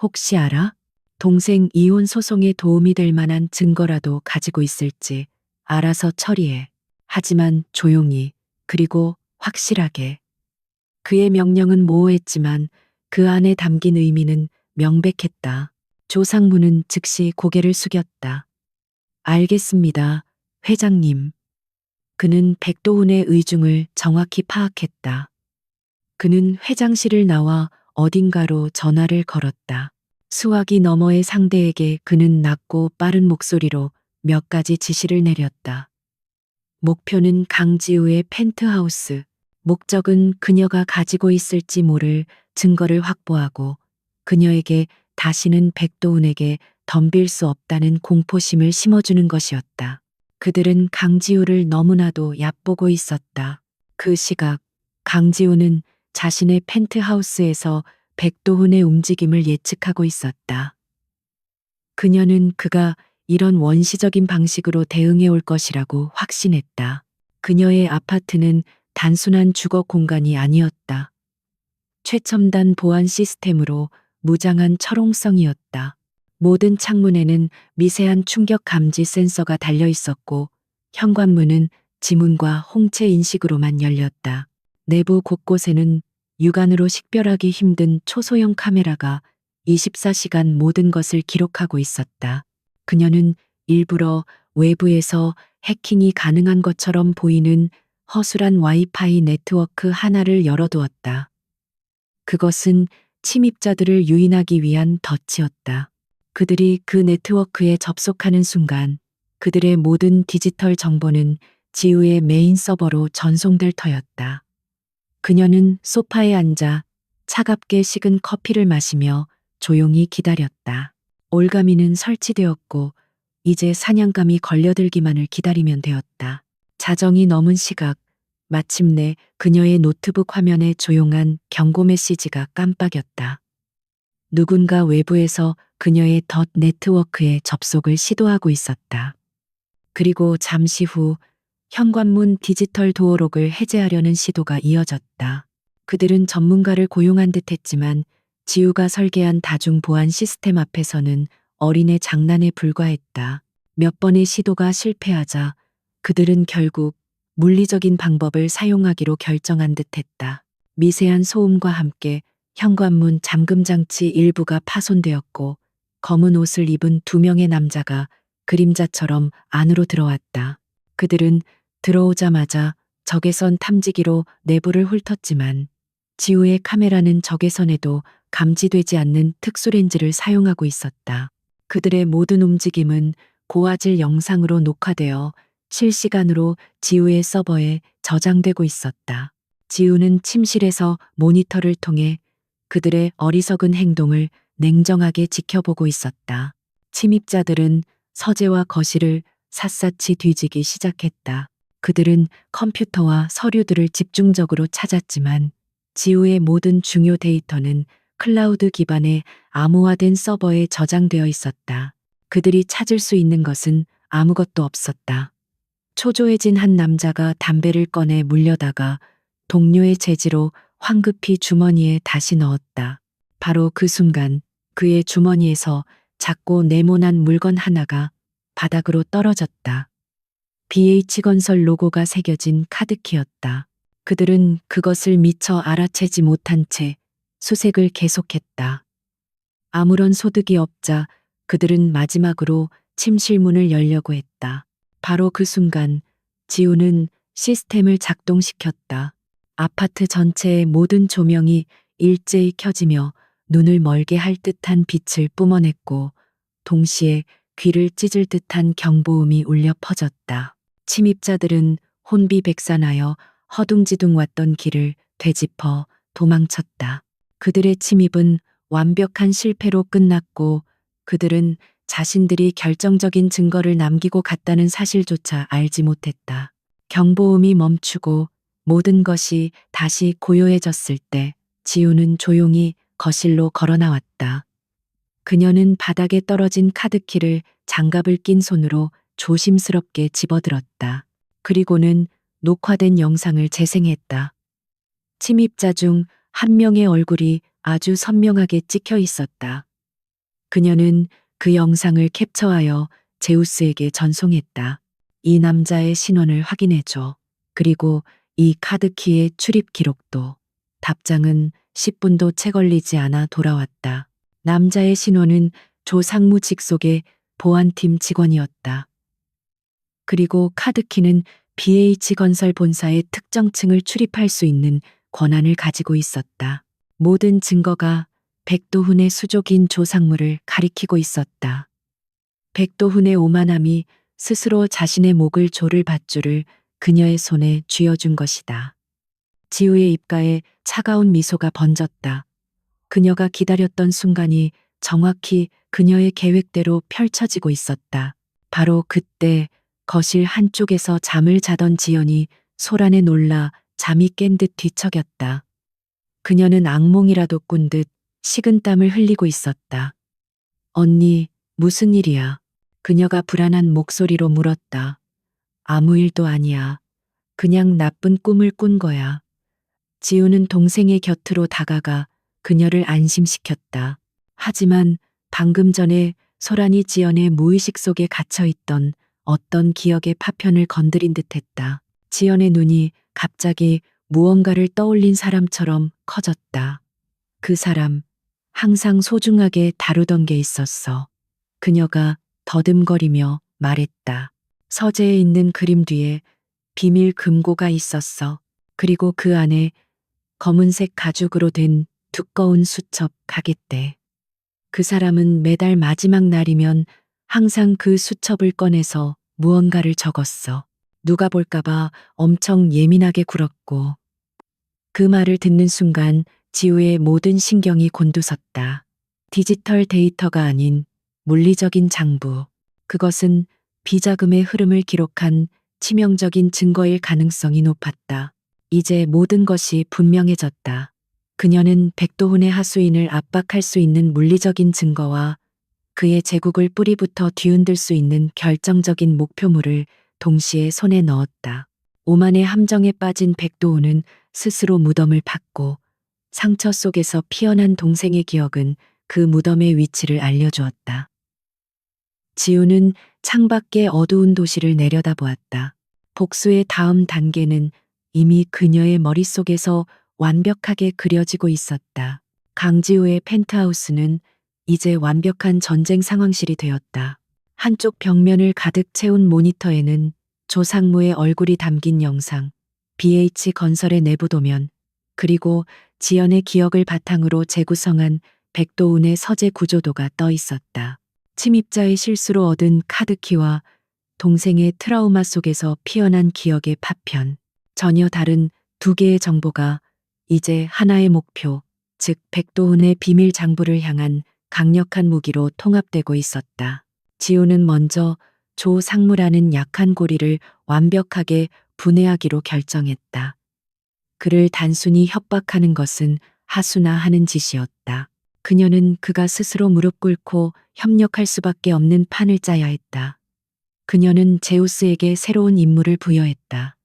혹시 알아? 동생 이혼 소송에 도움이 될 만한 증거라도 가지고 있을지 알아서 처리해. 하지만 조용히, 그리고 확실하게. 그의 명령은 모호했지만 그 안에 담긴 의미는 명백했다. 조상무는 즉시 고개를 숙였다. 알겠습니다, 회장님. 그는 백도훈의 의중을 정확히 파악했다. 그는 회장실을 나와 어딘가로 전화를 걸었다. 수화기 너머의 상대에게 그는 낮고 빠른 목소리로 몇 가지 지시를 내렸다. 목표는 강지우의 펜트하우스, 목적은 그녀가 가지고 있을지 모를 증거를 확보하고 그녀에게 다시는 백도훈에게 덤빌 수 없다는 공포심을 심어주는 것이었다. 그들은 강지우를 너무나도 얕보고 있었다. 그 시각, 강지우는 자신의 펜트하우스에서 백도훈의 움직임을 예측하고 있었다. 그녀는 그가 이런 원시적인 방식으로 대응해 올 것이라고 확신했다. 그녀의 아파트는 단순한 주거 공간이 아니었다. 최첨단 보안 시스템으로 무장한 철옹성이었다. 모든 창문에는 미세한 충격 감지 센서가 달려 있었고 현관문은 지문과 홍채 인식으로만 열렸다. 내부 곳곳에는 육안으로 식별하기 힘든 초소형 카메라가 24시간 모든 것을 기록하고 있었다. 그녀는 일부러 외부에서 해킹이 가능한 것처럼 보이는 허술한 와이파이 네트워크 하나를 열어두었다. 그것은 침입자들을 유인하기 위한 덫이었다. 그들이 그 네트워크에 접속하는 순간 그들의 모든 디지털 정보는 지우의 메인 서버로 전송될 터였다. 그녀는 소파에 앉아 차갑게 식은 커피를 마시며 조용히 기다렸다. 올가미는 설치되었고 이제 사냥감이 걸려들기만을 기다리면 되었다. 자정이 넘은 시각, 마침내 그녀의 노트북 화면에 조용한 경고 메시지가 깜빡였다. 누군가 외부에서 그녀의 덧 네트워크에 접속을 시도하고 있었다. 그리고 잠시 후 현관문 디지털 도어록을 해제하려는 시도가 이어졌다. 그들은 전문가를 고용한 듯 했지만 지우가 설계한 다중 보안 시스템 앞에서는 어린애 장난에 불과했다. 몇 번의 시도가 실패하자 그들은 결국 물리적인 방법을 사용하기로 결정한 듯 했다. 미세한 소음과 함께 현관문 잠금 장치 일부가 파손되었고 검은 옷을 입은 두 명의 남자가 그림자처럼 안으로 들어왔다. 그들은 들어오자마자 적외선 탐지기로 내부를 훑었지만 지우의 카메라는 적외선에도 감지되지 않는 특수렌즈를 사용하고 있었다. 그들의 모든 움직임은 고화질 영상으로 녹화되어 실시간으로 지우의 서버에 저장되고 있었다. 지우는 침실에서 모니터를 통해 그들의 어리석은 행동을 냉정하게 지켜보고 있었다. 침입자들은 서재와 거실을 샅샅이 뒤지기 시작했다. 그들은 컴퓨터와 서류들을 집중적으로 찾았지만 지우의 모든 중요 데이터는 클라우드 기반의 암호화된 서버에 저장되어 있었다. 그들이 찾을 수 있는 것은 아무것도 없었다. 초조해진 한 남자가 담배를 꺼내 물려다가 동료의 제지로 황급히 주머니에 다시 넣었다. 바로 그 순간 그의 주머니에서 작고 네모난 물건 하나가 바닥으로 떨어졌다. BH건설 로고가 새겨진 카드키였다. 그들은 그것을 미처 알아채지 못한 채 수색을 계속했다. 아무런 소득이 없자 그들은 마지막으로 침실 문을 열려고 했다. 바로 그 순간 지우는 시스템을 작동시켰다. 아파트 전체의 모든 조명이 일제히 켜지며 눈을 멀게 할 듯한 빛을 뿜어냈고 동시에 귀를 찢을 듯한 경보음이 울려 퍼졌다. 침입자들은 혼비백산하여 허둥지둥 왔던 길을 되짚어 도망쳤다. 그들의 침입은 완벽한 실패로 끝났고 그들은 자신들이 결정적인 증거를 남기고 갔다는 사실조차 알지 못했다. 경보음이 멈추고 모든 것이 다시 고요해졌을 때 지우는 조용히 거실로 걸어 나왔다. 그녀는 바닥에 떨어진 카드키를 장갑을 낀 손으로 조심스럽게 집어들었다. 그리고는 녹화된 영상을 재생했다. 침입자 중 한 명의 얼굴이 아주 선명하게 찍혀 있었다. 그녀는 그 영상을 캡처하여 제우스에게 전송했다. 이 남자의 신원을 확인해줘. 그리고 이 카드키의 출입 기록도. 답장은 10분도 채 걸리지 않아 돌아왔다. 남자의 신원은 조상무 직속의 보안팀 직원이었다. 그리고 카드키는 BH건설 본사의 특정층을 출입할 수 있는 권한을 가지고 있었다. 모든 증거가 백도훈의 수족인 조상무를 가리키고 있었다. 백도훈의 오만함이 스스로 자신의 목을 조를 밧줄을 그녀의 손에 쥐어준 것이다. 지우의 입가에 차가운 미소가 번졌다. 그녀가 기다렸던 순간이 정확히 그녀의 계획대로 펼쳐지고 있었다. 바로 그때 거실 한쪽에서 잠을 자던 지연이 소란에 놀라 잠이 깬 듯 뒤척였다. 그녀는 악몽이라도 꾼 듯 식은땀을 흘리고 있었다. 언니, 무슨 일이야? 그녀가 불안한 목소리로 물었다. 아무 일도 아니야. 그냥 나쁜 꿈을 꾼 거야. 지우는 동생의 곁으로 다가가 그녀를 안심시켰다. 하지만 방금 전에 소란이 지연의 무의식 속에 갇혀있던 어떤 기억의 파편을 건드린 듯했다. 지연의 눈이 갑자기 무언가를 떠올린 사람처럼 커졌다. 그 사람, 항상 소중하게 다루던 게 있었어. 그녀가 더듬거리며 말했다. 서재에 있는 그림 뒤에 비밀 금고가 있었어. 그리고 그 안에 검은색 가죽으로 된 두꺼운 수첩 가게대. 그 사람은 매달 마지막 날이면 항상 그 수첩을 꺼내서 무언가를 적었어. 누가 볼까봐 엄청 예민하게 굴었고. 그 말을 듣는 순간 지우의 모든 신경이 곤두섰다. 디지털 데이터가 아닌 물리적인 장부. 그것은 비자금의 흐름을 기록한 치명적인 증거일 가능성이 높았다. 이제 모든 것이 분명해졌다. 그녀는 백도훈의 하수인을 압박할 수 있는 물리적인 증거와 그의 제국을 뿌리부터 뒤흔들 수 있는 결정적인 목표물을 동시에 손에 넣었다. 오만의 함정에 빠진 백도훈은 스스로 무덤을 팠고 상처 속에서 피어난 동생의 기억은 그 무덤의 위치를 알려주었다. 지우는 창밖의 어두운 도시를 내려다보았다. 복수의 다음 단계는 이미 그녀의 머릿속에서 완벽하게 그려지고 있었다. 강지우의 펜트하우스는 이제 완벽한 전쟁 상황실이 되었다. 한쪽 벽면을 가득 채운 모니터에는 조상무의 얼굴이 담긴 영상, BH건설의 내부 도면, 그리고 지연의 기억을 바탕으로 재구성한 백도훈의 서재 구조도가 떠 있었다. 침입자의 실수로 얻은 카드키와 동생의 트라우마 속에서 피어난 기억의 파편, 전혀 다른 두 개의 정보가 이제 하나의 목표, 즉 백도훈의 비밀 장부를 향한 강력한 무기로 통합되고 있었다. 지우는 먼저 조상무라는 약한 고리를 완벽하게 분해하기로 결정했다. 그를 단순히 협박하는 것은 하수나 하는 짓이었다. 그녀는 그가 스스로 무릎 꿇고 협력할 수밖에 없는 판을 짜야 했다. 그녀는 제우스에게 새로운 임무를 부여했다.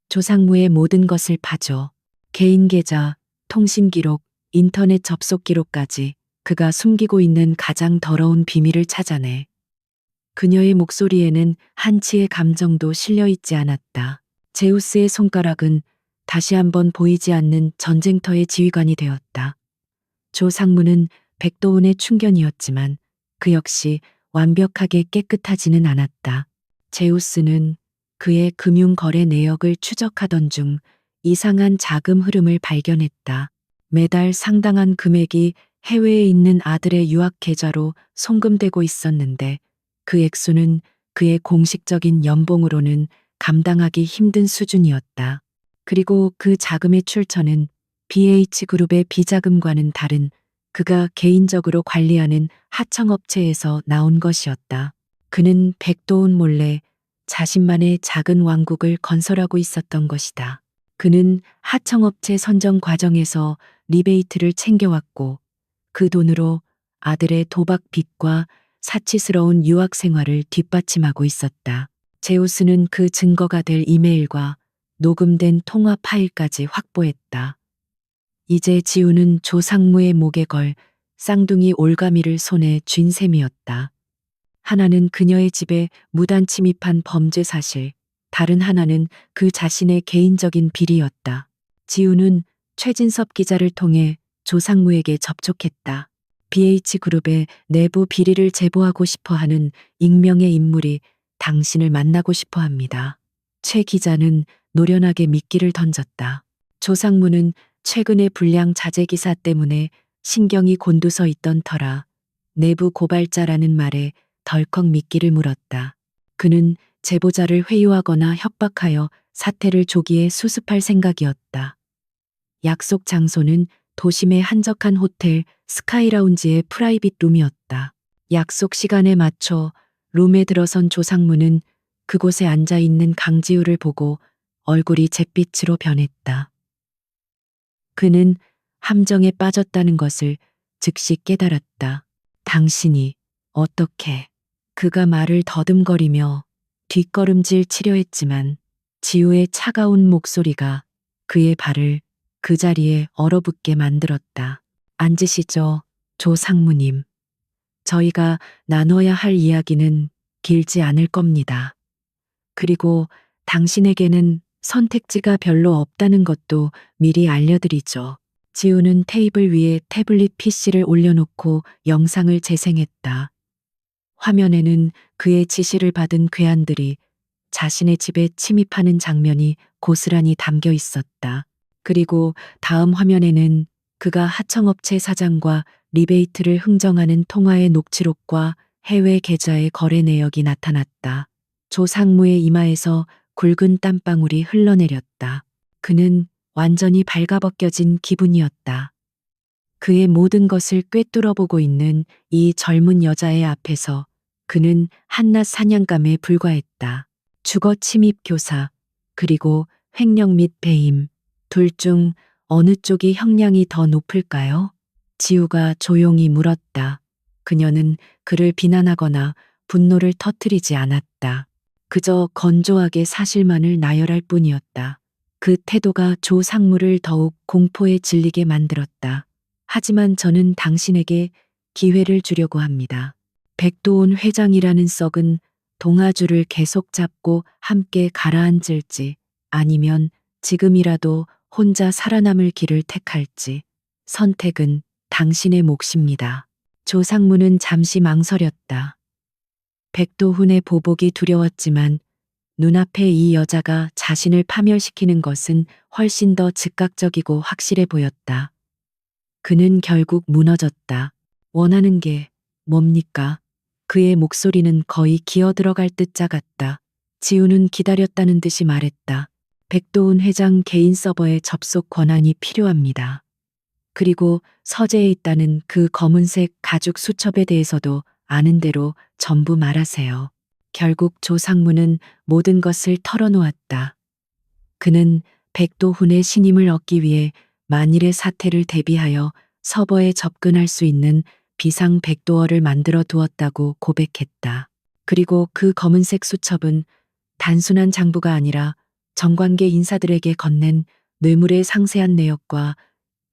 조상무의 모든 것을 봐줘. 개인 계좌, 통신 기록, 인터넷 접속 기록까지 그가 숨기고 있는 가장 더러운 비밀을 찾아내. 그녀의 목소리에는 한치의 감정도 실려 있지 않았다. 제우스의 손가락은 다시 한번 보이지 않는 전쟁터의 지휘관이 되었다. 조상무는 백도훈의 충견이었지만 그 역시 완벽하게 깨끗하지는 않았다. 제우스는 그의 금융거래 내역을 추적하던 중 이상한 자금 흐름을 발견했다. 매달 상당한 금액이 해외에 있는 아들의 유학 계좌로 송금되고 있었는데 그 액수는 그의 공식적인 연봉으로는 감당하기 힘든 수준이었다. 그리고 그 자금의 출처는 BH그룹의 비자금과는 다른 그가 개인적으로 관리하는 하청업체에서 나온 것이었다. 그는 백도훈 몰래 자신만의 작은 왕국을 건설하고 있었던 것이다. 그는 하청업체 선정 과정에서 리베이트를 챙겨왔고 그 돈으로 아들의 도박 빚과 사치스러운 유학 생활을 뒷받침하고 있었다. 제우스는 그 증거가 될 이메일과 녹음된 통화 파일까지 확보했다. 이제 지우는 조상무의 목에 걸 쌍둥이 올가미를 손에 쥔 셈이었다. 하나는 그녀의 집에 무단 침입한 범죄 사실, 다른 하나는 그 자신의 개인적인 비리였다. 지우는 최진섭 기자를 통해 조상무에게 접촉했다. BH그룹의 내부 비리를 제보하고 싶어 하는 익명의 인물이 당신을 만나고 싶어 합니다. 최 기자는 노련하게 미끼를 던졌다. 조상무는 최근의 불량 자재 기사 때문에 신경이 곤두서 있던 터라 내부 고발자라는 말에 덜컥 미끼를 물었다. 그는 제보자를 회유하거나 협박하여 사태를 조기에 수습할 생각이었다. 약속 장소는 도심의 한적한 호텔 스카이라운지의 프라이빗 룸이었다. 약속 시간에 맞춰 룸에 들어선 조상무는 그곳에 앉아 있는 강지우를 보고 얼굴이 잿빛으로 변했다. 그는 함정에 빠졌다는 것을 즉시 깨달았다. 당신이 어떻게? 그가 말을 더듬거리며 뒷걸음질 치려 했지만 지우의 차가운 목소리가 그의 발을 그 자리에 얼어붙게 만들었다. 앉으시죠, 조 상무님. 저희가 나눠야 할 이야기는 길지 않을 겁니다. 그리고 당신에게는 선택지가 별로 없다는 것도 미리 알려드리죠. 지우는 테이블 위에 태블릿 PC를 올려놓고 영상을 재생했다. 화면에는 그의 지시를 받은 괴한들이 자신의 집에 침입하는 장면이 고스란히 담겨 있었다. 그리고 다음 화면에는 그가 하청업체 사장과 리베이트를 흥정하는 통화의 녹취록과 해외 계좌의 거래 내역이 나타났다. 조 상무의 이마에서 굵은 땀방울이 흘러내렸다. 그는 완전히 발가벗겨진 기분이었다. 그의 모든 것을 꿰뚫어보고 있는 이 젊은 여자의 앞에서 그는 한낱 사냥감에 불과했다. 주거 침입 교사, 그리고 횡령 및 배임, 둘 중 어느 쪽이 형량이 더 높을까요? 지우가 조용히 물었다. 그녀는 그를 비난하거나 분노를 터뜨리지 않았다. 그저 건조하게 사실만을 나열할 뿐이었다. 그 태도가 조 상무를 더욱 공포에 질리게 만들었다. 하지만 저는 당신에게 기회를 주려고 합니다. 백도원 회장이라는 썩은 동아줄을 계속 잡고 함께 가라앉을지 아니면 지금이라도 혼자 살아남을 길을 택할지 선택은 당신의 몫입니다. 조 상무는 잠시 망설였다. 백도훈의 보복이 두려웠지만 눈앞에 이 여자가 자신을 파멸시키는 것은 훨씬 더 즉각적이고 확실해 보였다. 그는 결국 무너졌다. 원하는 게 뭡니까? 그의 목소리는 거의 기어 들어갈 듯 작았다. 지우는 기다렸다는 듯이 말했다. 백도훈 회장 개인 서버에 접속 권한이 필요합니다. 그리고 서재에 있다는 그 검은색 가죽 수첩에 대해서도 아는 대로 전부 말하세요. 결국 조 상무는 모든 것을 털어놓았다. 그는 백도훈의 신임을 얻기 위해 만일의 사태를 대비하여 서버에 접근할 수 있는 비상 백도어를 만들어 두었다고 고백했다. 그리고 그 검은색 수첩은 단순한 장부가 아니라 정관계 인사들에게 건넨 뇌물의 상세한 내역과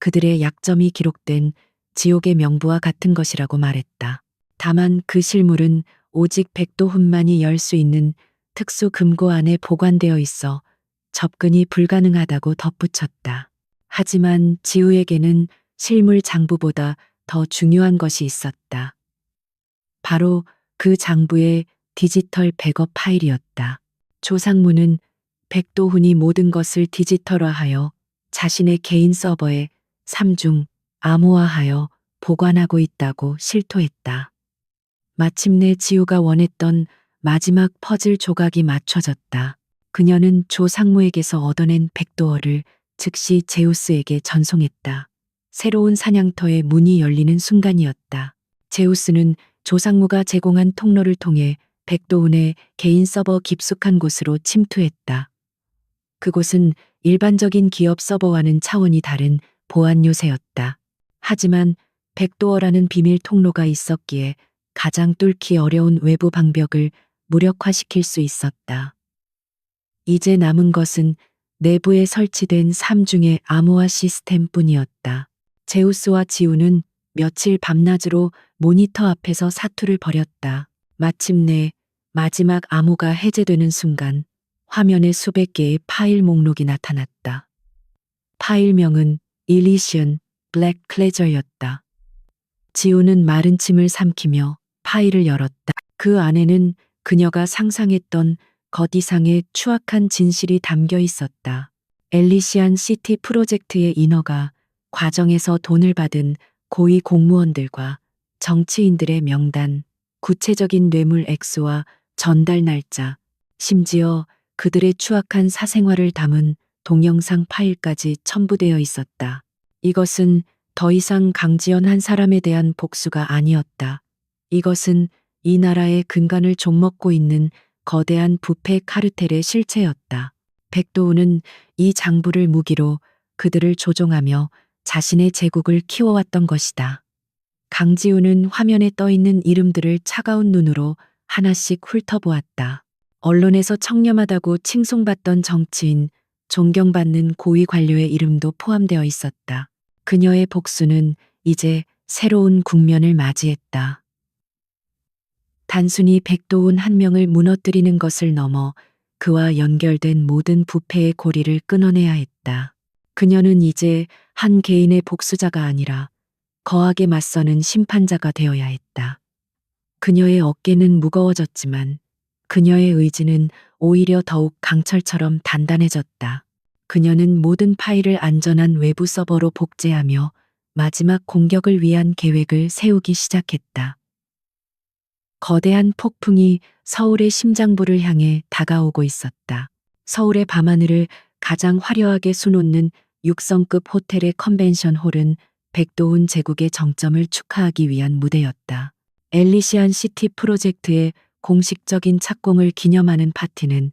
그들의 약점이 기록된 지옥의 명부와 같은 것이라고 말했다. 다만 그 실물은 오직 백도훈만이 열 수 있는 특수 금고 안에 보관되어 있어 접근이 불가능하다고 덧붙였다. 하지만 지우에게는 실물 장부보다 더 중요한 것이 있었다. 바로 그 장부의 디지털 백업 파일이었다. 조 상무는 백도훈이 모든 것을 디지털화하여 자신의 개인 서버에 삼중 암호화하여 보관하고 있다고 실토했다. 마침내 지우가 원했던 마지막 퍼즐 조각이 맞춰졌다. 그녀는 조 상무에게서 얻어낸 백도어를 즉시 제우스에게 전송했다. 새로운 사냥터의 문이 열리는 순간이었다. 제우스는 조 상무가 제공한 통로를 통해 백도훈의 개인 서버 깊숙한 곳으로 침투했다. 그곳은 일반적인 기업 서버와는 차원이 다른 보안 요새였다. 하지만 백도어라는 비밀 통로가 있었기에 가장 뚫기 어려운 외부 방벽을 무력화시킬 수 있었다. 이제 남은 것은 내부에 설치된 3중의 암호화 시스템뿐이었다. 제우스와 지우는 며칠 밤낮으로 모니터 앞에서 사투를 벌였다. 마침내 마지막 암호가 해제되는 순간 화면에 수백 개의 파일 목록이 나타났다. 파일명은 일리시언 블랙 클레저였다. 지우는 마른 침을 삼키며 파일을 열었다. 그 안에는 그녀가 상상했던 것 이상의 추악한 진실이 담겨 있었다. 엘리시안 시티 프로젝트의 인허가 과정에서 돈을 받은 고위 공무원들과 정치인들의 명단, 구체적인 뇌물 액수와 전달 날짜, 심지어 그들의 추악한 사생활을 담은 동영상 파일까지 첨부되어 있었다. 이것은 더 이상 강지연 한 사람에 대한 복수가 아니었다. 이것은 이 나라의 근간을 좀먹고 있는 거대한 부패 카르텔의 실체였다. 백도우는 이 장부를 무기로 그들을 조종하며 자신의 제국을 키워왔던 것이다. 강지우는 화면에 떠 있는 이름들을 차가운 눈으로 하나씩 훑어보았다. 언론에서 청렴하다고 칭송받던 정치인, 존경받는 고위 관료의 이름도 포함되어 있었다. 그녀의 복수는 이제 새로운 국면을 맞이했다. 단순히 백도훈 한 명을 무너뜨리는 것을 넘어 그와 연결된 모든 부패의 고리를 끊어내야 했다. 그녀는 이제 한 개인의 복수자가 아니라 거하게 맞서는 심판자가 되어야 했다. 그녀의 어깨는 무거워졌지만 그녀의 의지는 오히려 더욱 강철처럼 단단해졌다. 그녀는 모든 파일을 안전한 외부 서버로 복제하며 마지막 공격을 위한 계획을 세우기 시작했다. 거대한 폭풍이 서울의 심장부를 향해 다가오고 있었다. 서울의 밤하늘을 가장 화려하게 수놓는 6성급 호텔의 컨벤션 홀은 백도훈 제국의 정점을 축하하기 위한 무대였다. 엘리시안 시티 프로젝트의 공식적인 착공을 기념하는 파티는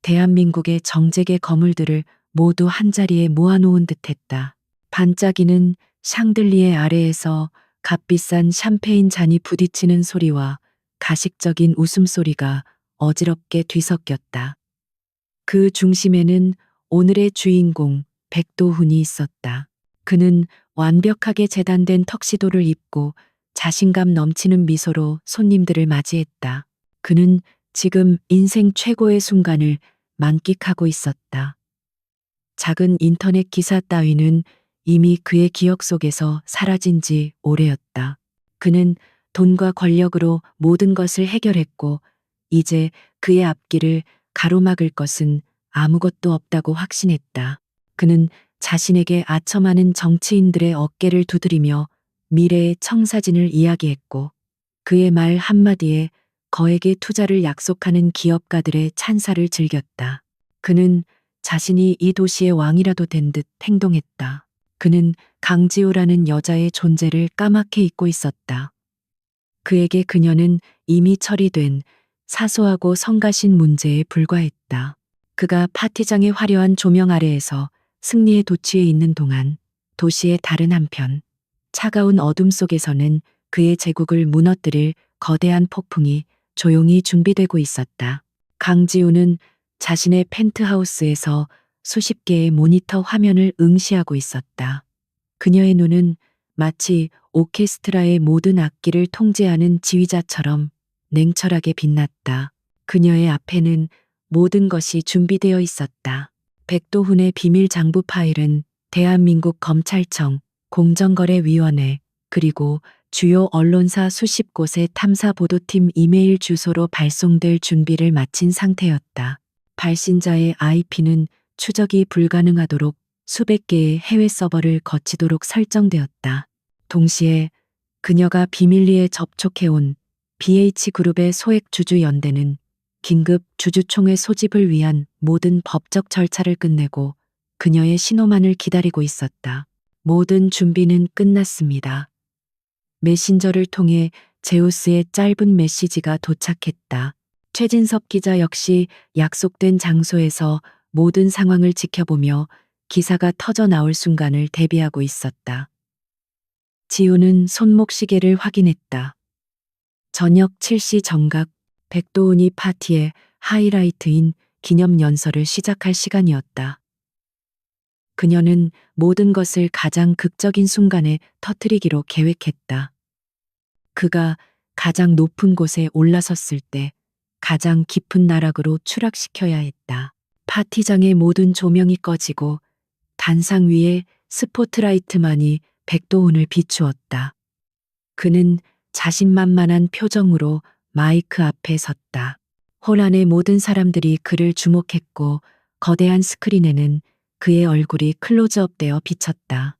대한민국의 정재계 거물들을 모두 한자리에 모아놓은 듯했다. 반짝이는 샹들리에 아래에서 값비싼 샴페인 잔이 부딪히는 소리와 가식적인 웃음소리가 어지럽게 뒤섞였다. 그 중심에는 오늘의 주인공 백도훈이 있었다. 그는 완벽하게 재단된 턱시도를 입고 자신감 넘치는 미소로 손님들을 맞이했다. 그는 지금 인생 최고의 순간을 만끽하고 있었다. 작은 인터넷 기사 따위는 이미 그의 기억 속에서 사라진 지 오래였다. 그는 돈과 권력으로 모든 것을 해결했고 이제 그의 앞길을 가로막을 것은 아무것도 없다고 확신했다. 그는 자신에게 아첨하는 정치인들의 어깨를 두드리며 미래의 청사진을 이야기했고 그의 말 한마디에 거액의 투자를 약속하는 기업가들의 찬사를 즐겼다. 그는 자신이 이 도시의 왕이라도 된 듯 행동했다. 그는 강지우라는 여자의 존재를 까맣게 잊고 있었다. 그에게 그녀는 이미 처리된 사소하고 성가신 문제에 불과했다. 그가 파티장의 화려한 조명 아래에서 승리의 도취에 있는 동안 도시의 다른 한편 차가운 어둠 속에서는 그의 제국을 무너뜨릴 거대한 폭풍이 조용히 준비되고 있었다. 강지우는 자신의 펜트하우스에서 수십 개의 모니터 화면을 응시하고 있었다. 그녀의 눈은 마치 오케스트라의 모든 악기를 통제하는 지휘자처럼 냉철하게 빛났다. 그녀의 앞에는 모든 것이 준비되어 있었다. 백도훈의 비밀 장부 파일은 대한민국 검찰청, 공정거래위원회, 그리고 주요 언론사 수십 곳의 탐사 보도팀 이메일 주소로 발송될 준비를 마친 상태였다. 발신자의 IP는 추적이 불가능하도록 수백 개의 해외 서버를 거치도록 설정되었다. 동시에 그녀가 비밀리에 접촉해온 BH그룹의 소액 주주 연대는 긴급 주주총회 소집을 위한 모든 법적 절차를 끝내고 그녀의 신호만을 기다리고 있었다. 모든 준비는 끝났습니다. 메신저를 통해 제우스의 짧은 메시지가 도착했다. 최진섭 기자 역시 약속된 장소에서 모든 상황을 지켜보며 기사가 터져 나올 순간을 대비하고 있었다. 지우는 손목 시계를 확인했다. 저녁 7시 정각 백도훈이 파티의 하이라이트인 기념 연설을 시작할 시간이었다. 그녀는 모든 것을 가장 극적인 순간에 터뜨리기로 계획했다. 그가 가장 높은 곳에 올라섰을 때 가장 깊은 나락으로 추락시켜야 했다. 파티장의 모든 조명이 꺼지고 단상 위에 스포트라이트만이 백도훈을 비추었다. 그는 자신만만한 표정으로 마이크 앞에 섰다. 홀 안의 모든 사람들이 그를 주목했고 거대한 스크린에는 그의 얼굴이 클로즈업되어 비쳤다.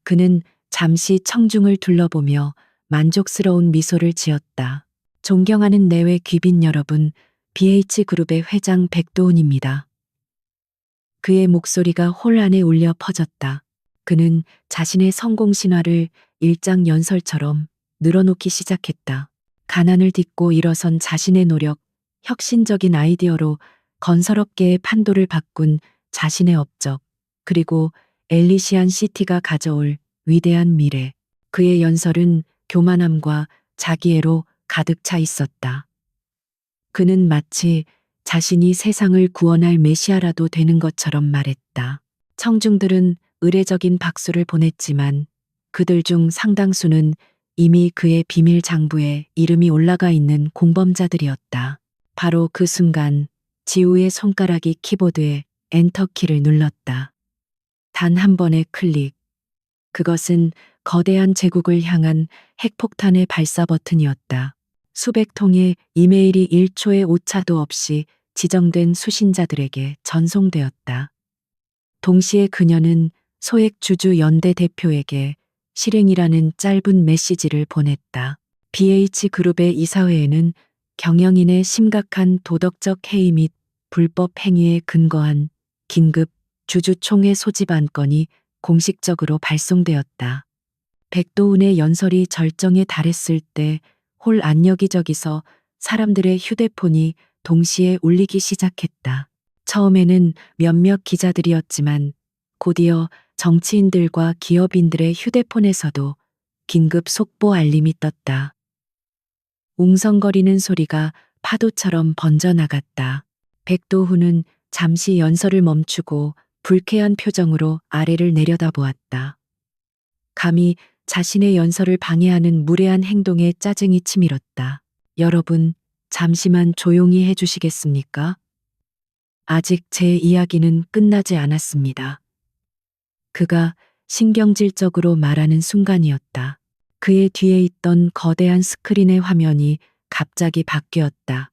그는 잠시 청중을 둘러보며 만족스러운 미소를 지었다. 존경하는 내외 귀빈 여러분, BH그룹의 회장 백도훈입니다. 그의 목소리가 홀 안에 울려 퍼졌다. 그는 자신의 성공 신화를 일장 연설처럼 늘어놓기 시작했다. 가난을 딛고 일어선 자신의 노력, 혁신적인 아이디어로 건설업계의 판도를 바꾼 자신의 업적, 그리고 엘리시안 시티가 가져올 위대한 미래. 그의 연설은 교만함과 자기애로 가득 차 있었다. 그는 마치 자신이 세상을 구원할 메시아라도 되는 것처럼 말했다. 청중들은 의례적인 박수를 보냈지만 그들 중 상당수는 이미 그의 비밀 장부에 이름이 올라가 있는 공범자들이었다. 바로 그 순간 지우의 손가락이 키보드에 엔터키를 눌렀다. 단 한 번의 클릭. 그것은 거대한 제국을 향한 핵폭탄의 발사 버튼이었다. 수백 통의 이메일이 1초의 오차도 없이 지정된 수신자들에게 전송되었다. 동시에 그녀는 소액 주주 연대 대표에게 실행이라는 짧은 메시지를 보냈다. BH그룹의 이사회에는 경영인의 심각한 도덕적 해이 및 불법 행위에 근거한 긴급 주주총회 소집 안건이 공식적으로 발송되었다. 백도훈의 연설이 절정에 달했을 때 홀 안여기저기서 사람들의 휴대폰이 동시에 울리기 시작했다. 처음에는 몇몇 기자들이었지만 곧이어 정치인들과 기업인들의 휴대폰에서도 긴급 속보 알림이 떴다. 웅성거리는 소리가 파도처럼 번져나갔다. 백도훈은 잠시 연설을 멈추고 불쾌한 표정으로 아래를 내려다보았다. 감히 자신의 연설을 방해하는 무례한 행동에 짜증이 치밀었다. 여러분, 잠시만 조용히 해주시겠습니까? 아직 제 이야기는 끝나지 않았습니다. 그가 신경질적으로 말하는 순간이었다. 그의 뒤에 있던 거대한 스크린의 화면이 갑자기 바뀌었다.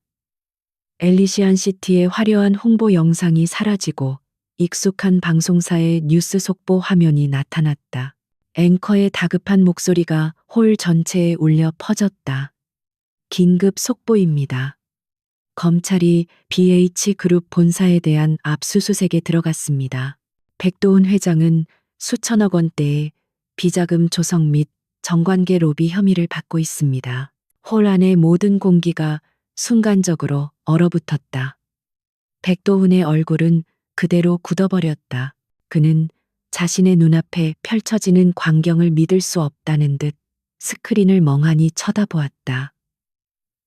엘리시안 시티의 화려한 홍보 영상이 사라지고 익숙한 방송사의 뉴스 속보 화면이 나타났다. 앵커의 다급한 목소리가 홀 전체에 울려 퍼졌다. 긴급 속보입니다. 검찰이 BH그룹 본사에 대한 압수수색에 들어갔습니다. 백도훈 회장은 수천억 원대의 비자금 조성 및 정관계 로비 혐의를 받고 있습니다. 홀 안의 모든 공기가 순간적으로 얼어붙었다. 백도훈의 얼굴은 그대로 굳어버렸다. 그는 자신의 눈앞에 펼쳐지는 광경을 믿을 수 없다는 듯 스크린을 멍하니 쳐다보았다.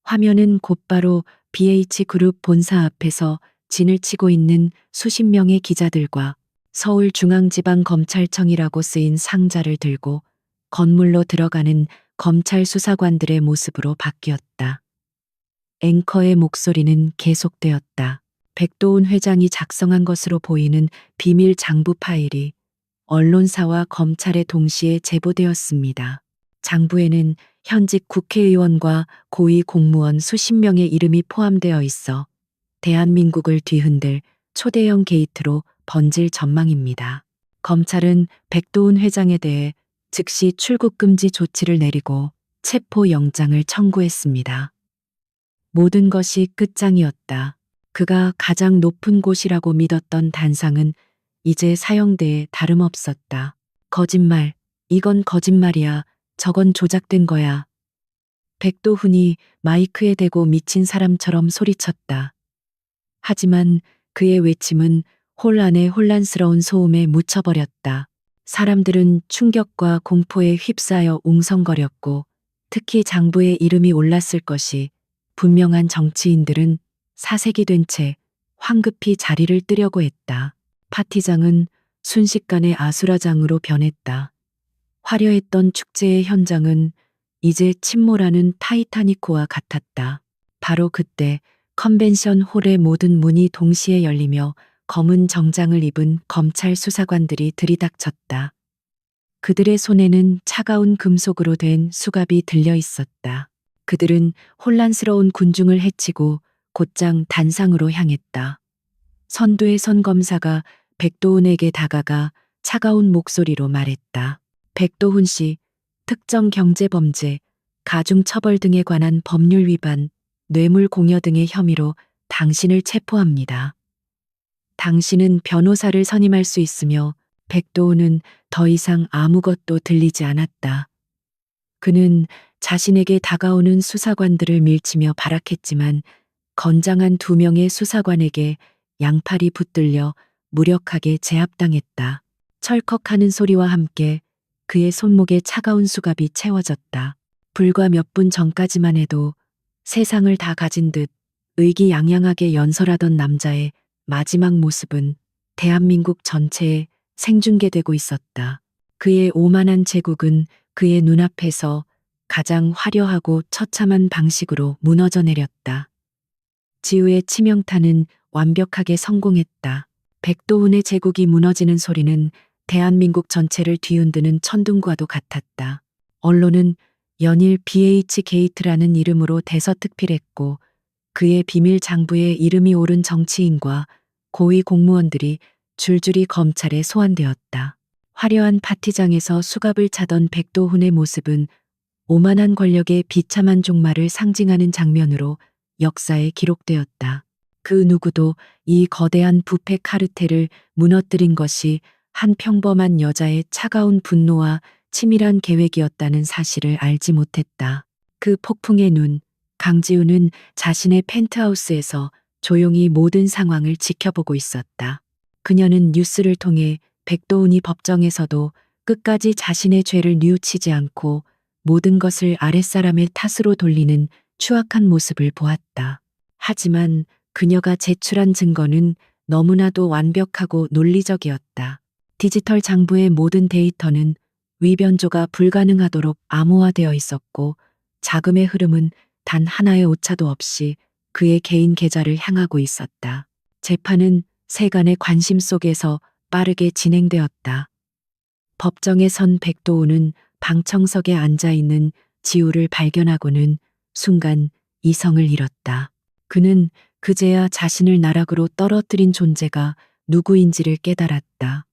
화면은 곧바로 BH그룹 본사 앞에서 진을 치고 있는 수십 명의 기자들과 서울중앙지방검찰청이라고 쓰인 상자를 들고 건물로 들어가는 검찰 수사관들의 모습으로 바뀌었다. 앵커의 목소리는 계속되었다. 백도훈 회장이 작성한 것으로 보이는 비밀 장부 파일이 언론사와 검찰에 동시에 제보되었습니다. 장부에는 현직 국회의원과 고위 공무원 수십 명의 이름이 포함되어 있어 대한민국을 뒤흔들 초대형 게이트로 번질 전망입니다. 검찰은 백도훈 회장에 대해 즉시 출국 금지 조치를 내리고 체포 영장을 청구했습니다. 모든 것이 끝장이었다. 그가 가장 높은 곳이라고 믿었던 단상은 이제 사형대에 다름없었다. 거짓말, 이건 거짓말이야. 저건 조작된 거야. 백도훈이 마이크에 대고 미친 사람처럼 소리쳤다. 하지만 그의 외침은 홀 안의 혼란스러운 소음에 묻혀버렸다. 사람들은 충격과 공포에 휩싸여 웅성거렸고 특히 장부에 이름이 올랐을 것이 분명한 정치인들은 사색이 된 채 황급히 자리를 뜨려고 했다. 파티장은 순식간에 아수라장으로 변했다. 화려했던 축제의 현장은 이제 침몰하는 타이타닉호와 같았다. 바로 그때 컨벤션 홀의 모든 문이 동시에 열리며 검은 정장을 입은 검찰 수사관들이 들이닥쳤다. 그들의 손에는 차가운 금속으로 된 수갑이 들려 있었다. 그들은 혼란스러운 군중을 해치고 곧장 단상으로 향했다. 선두의 선 검사가 백도훈에게 다가가 차가운 목소리로 말했다. 백도훈 씨, 특정 경제범죄, 가중처벌 등에 관한 법률 위반, 뇌물 공여 등의 혐의로 당신을 체포합니다. 당신은 변호사를 선임할 수 있으며 백도훈은 더 이상 아무것도 들리지 않았다. 그는 자신에게 다가오는 수사관들을 밀치며 발악했지만 건장한 두 명의 수사관에게 양팔이 붙들려 무력하게 제압당했다. 철컥하는 소리와 함께 그의 손목에 차가운 수갑이 채워졌다. 불과 몇 분 전까지만 해도 세상을 다 가진 듯 의기양양하게 연설하던 남자의 마지막 모습은 대한민국 전체에 생중계되고 있었다. 그의 오만한 제국은 그의 눈앞에서 가장 화려하고 처참한 방식으로 무너져 내렸다. 지우의 치명타는 완벽하게 성공했다. 백도훈의 제국이 무너지는 소리는 대한민국 전체를 뒤흔드는 천둥과도 같았다. 언론은 연일 BH 게이트라는 이름으로 대서특필했고 그의 비밀 장부에 이름이 오른 정치인과 고위 공무원들이 줄줄이 검찰에 소환되었다. 화려한 파티장에서 수갑을 차던 백도훈의 모습은 오만한 권력의 비참한 종말을 상징하는 장면으로 역사에 기록되었다. 그 누구도 이 거대한 부패 카르텔을 무너뜨린 것이 한 평범한 여자의 차가운 분노와 치밀한 계획이었다는 사실을 알지 못했다. 그 폭풍의 눈, 강지우는 자신의 펜트하우스에서 조용히 모든 상황을 지켜보고 있었다. 그녀는 뉴스를 통해 백도훈이 법정에서도 끝까지 자신의 죄를 뉘우치지 않고 모든 것을 아랫사람의 탓으로 돌리는 추악한 모습을 보았다. 하지만 그녀가 제출한 증거는 너무나도 완벽하고 논리적이었다. 디지털 장부의 모든 데이터는 위변조가 불가능하도록 암호화되어 있었고 자금의 흐름은 단 하나의 오차도 없이 그의 개인 계좌를 향하고 있었다. 재판은 세간의 관심 속에서 빠르게 진행되었다. 법정에 선 백도훈은 방청석에 앉아 있는 지우를 발견하고는 순간 이성을 잃었다. 그는 그제야 자신을 나락으로 떨어뜨린 존재가 누구인지를 깨달았다.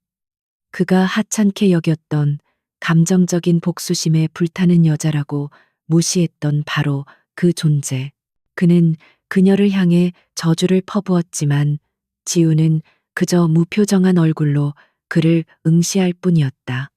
그가 하찮게 여겼던 감정적인 복수심에 불타는 여자라고 무시했던 바로 그 존재. 그는 그녀를 향해 저주를 퍼부었지만 지우는 그저 무표정한 얼굴로 그를 응시할 뿐이었다.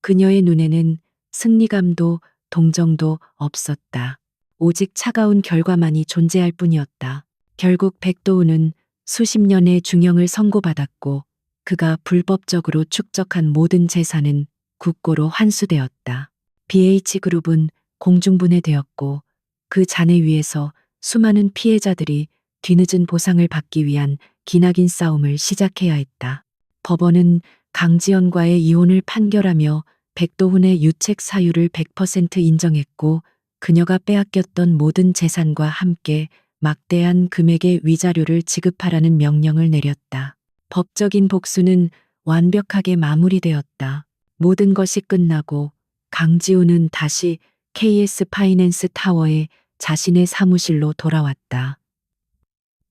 그녀의 눈에는 승리감도 동정도 없었다. 오직 차가운 결과만이 존재할 뿐이었다. 결국 백도훈은 수십 년의 중형을 선고받았고 그가 불법적으로 축적한 모든 재산은 국고로 환수되었다. BH그룹은 공중분해되었고 그 잔해 위에서 수많은 피해자들이 뒤늦은 보상을 받기 위한 기나긴 싸움을 시작해야 했다. 법원은 강지연과의 이혼을 판결하며 백도훈의 유책 사유를 100% 인정했고 그녀가 빼앗겼던 모든 재산과 함께 막대한 금액의 위자료를 지급하라는 명령을 내렸다. 법적인 복수는 완벽하게 마무리되었다. 모든 것이 끝나고 강지우는 다시 KS 파이낸스 타워에 자신의 사무실로 돌아왔다.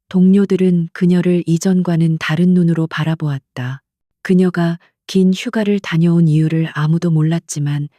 동료들은 그녀를 이전과는 다른 눈으로 바라보았다. 그녀가 긴 휴가를 다녀온 이유를 아무도 몰랐지만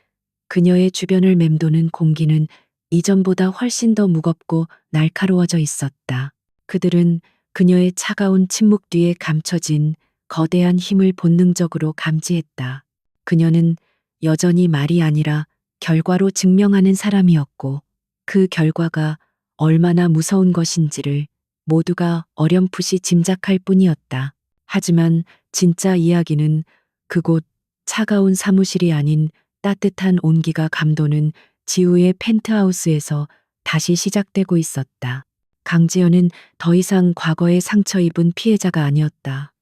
그녀의 주변을 맴도는 공기는 이전보다 훨씬 더 무겁고 날카로워져 있었다. 그들은 그녀의 차가운 침묵 뒤에 감춰진 거대한 힘을 본능적으로 감지했다. 그녀는 여전히 말이 아니라 결과로 증명하는 사람이었고 그 결과가 얼마나 무서운 것인지를 모두가 어렴풋이 짐작할 뿐이었다. 하지만 진짜 이야기는 그곳 차가운 사무실이 아닌 따뜻한 온기가 감도는 지우의 펜트하우스에서 다시 시작되고 있었다. 강지연은 더 이상 과거에 상처 입은 피해자가 아니었다.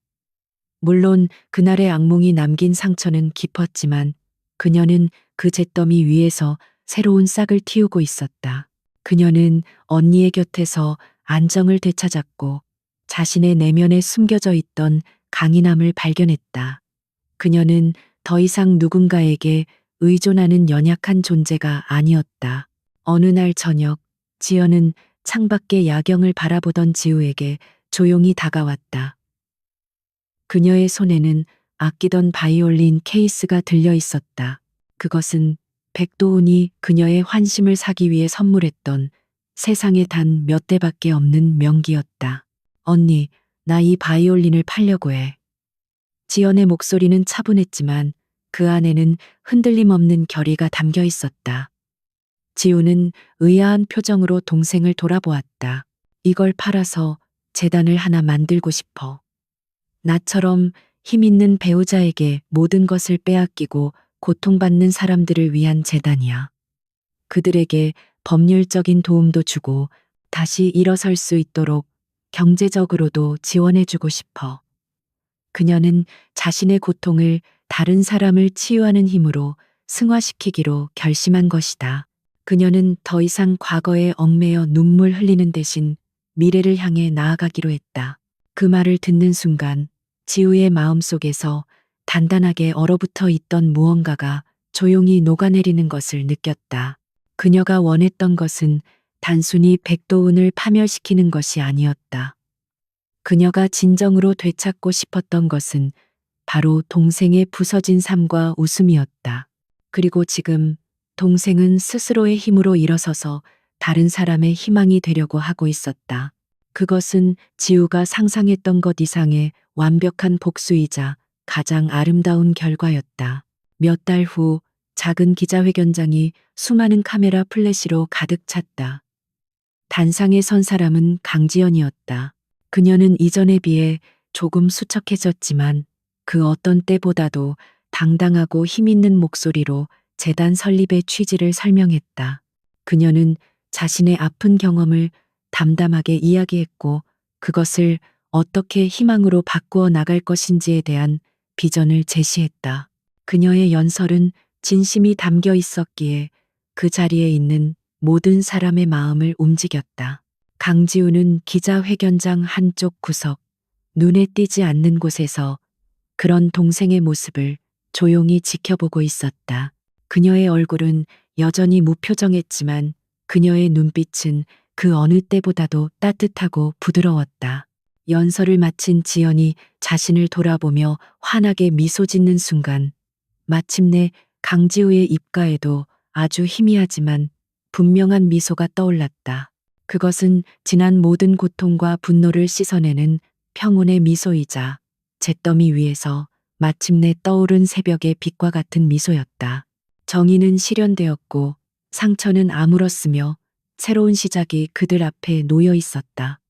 물론 그날의 악몽이 남긴 상처는 깊었지만 그녀는 그 잿더미 위에서 새로운 싹을 틔우고 있었다. 그녀는 언니의 곁에서 안정을 되찾았고 자신의 내면에 숨겨져 있던 강인함을 발견했다. 그녀는 더 이상 누군가에게 의존하는 연약한 존재가 아니었다. 어느 날 저녁, 지연은 창밖의 야경을 바라보던 지우에게 조용히 다가왔다. 그녀의 손에는 아끼던 바이올린 케이스가 들려 있었다. 그것은 백도훈이 그녀의 환심을 사기 위해 선물했던 세상에 단 몇 대밖에 없는 명기였다. 언니, 나 이 바이올린을 팔려고 해. 지연의 목소리는 차분했지만 그 안에는 흔들림 없는 결의가 담겨 있었다. 지우는 의아한 표정으로 동생을 돌아보았다. 이걸 팔아서 재단을 하나 만들고 싶어. 나처럼 힘 있는 배우자에게 모든 것을 빼앗기고 고통받는 사람들을 위한 재단이야. 그들에게 법률적인 도움도 주고 다시 일어설 수 있도록 경제적으로도 지원해주고 싶어. 그녀는 자신의 고통을 다른 사람을 치유하는 힘으로 승화시키기로 결심한 것이다. 그녀는 더 이상 과거에 얽매여 눈물 흘리는 대신 미래를 향해 나아가기로 했다. 그 말을 듣는 순간 지우의 마음속에서 단단하게 얼어붙어 있던 무언가가 조용히 녹아내리는 것을 느꼈다. 그녀가 원했던 것은 단순히 백도훈을 파멸시키는 것이 아니었다. 그녀가 진정으로 되찾고 싶었던 것은 바로 동생의 부서진 삶과 웃음이었다. 그리고 지금 동생은 스스로의 힘으로 일어서서 다른 사람의 희망이 되려고 하고 있었다. 그것은 지우가 상상했던 것 이상의 완벽한 복수이자 가장 아름다운 결과였다. 몇 달 후 작은 기자회견장이 수많은 카메라 플래시로 가득 찼다. 단상에 선 사람은 강지연이었다. 그녀는 이전에 비해 조금 수척해졌지만 그 어떤 때보다도 당당하고 힘있는 목소리로 재단 설립의 취지를 설명했다. 그녀는 자신의 아픈 경험을 담담하게 이야기했고 그것을 어떻게 희망으로 바꾸어 나갈 것인지에 대한 비전을 제시했다. 그녀의 연설은 진심이 담겨 있었기에 그 자리에 있는 모든 사람의 마음을 움직였다. 강지우는 기자회견장 한쪽 구석, 눈에 띄지 않는 곳에서 그런 동생의 모습을 조용히 지켜보고 있었다. 그녀의 얼굴은 여전히 무표정했지만 그녀의 눈빛은 그 어느 때보다도 따뜻하고 부드러웠다. 연설을 마친 지연이 자신을 돌아보며 환하게 미소 짓는 순간 마침내 강지우의 입가에도 아주 희미하지만 분명한 미소가 떠올랐다. 그것은 지난 모든 고통과 분노를 씻어내는 평온의 미소이자 잿더미 위에서 마침내 떠오른 새벽의 빛과 같은 미소였다. 정의는 실현되었고 상처는 아물었으며 새로운 시작이 그들 앞에 놓여 있었다.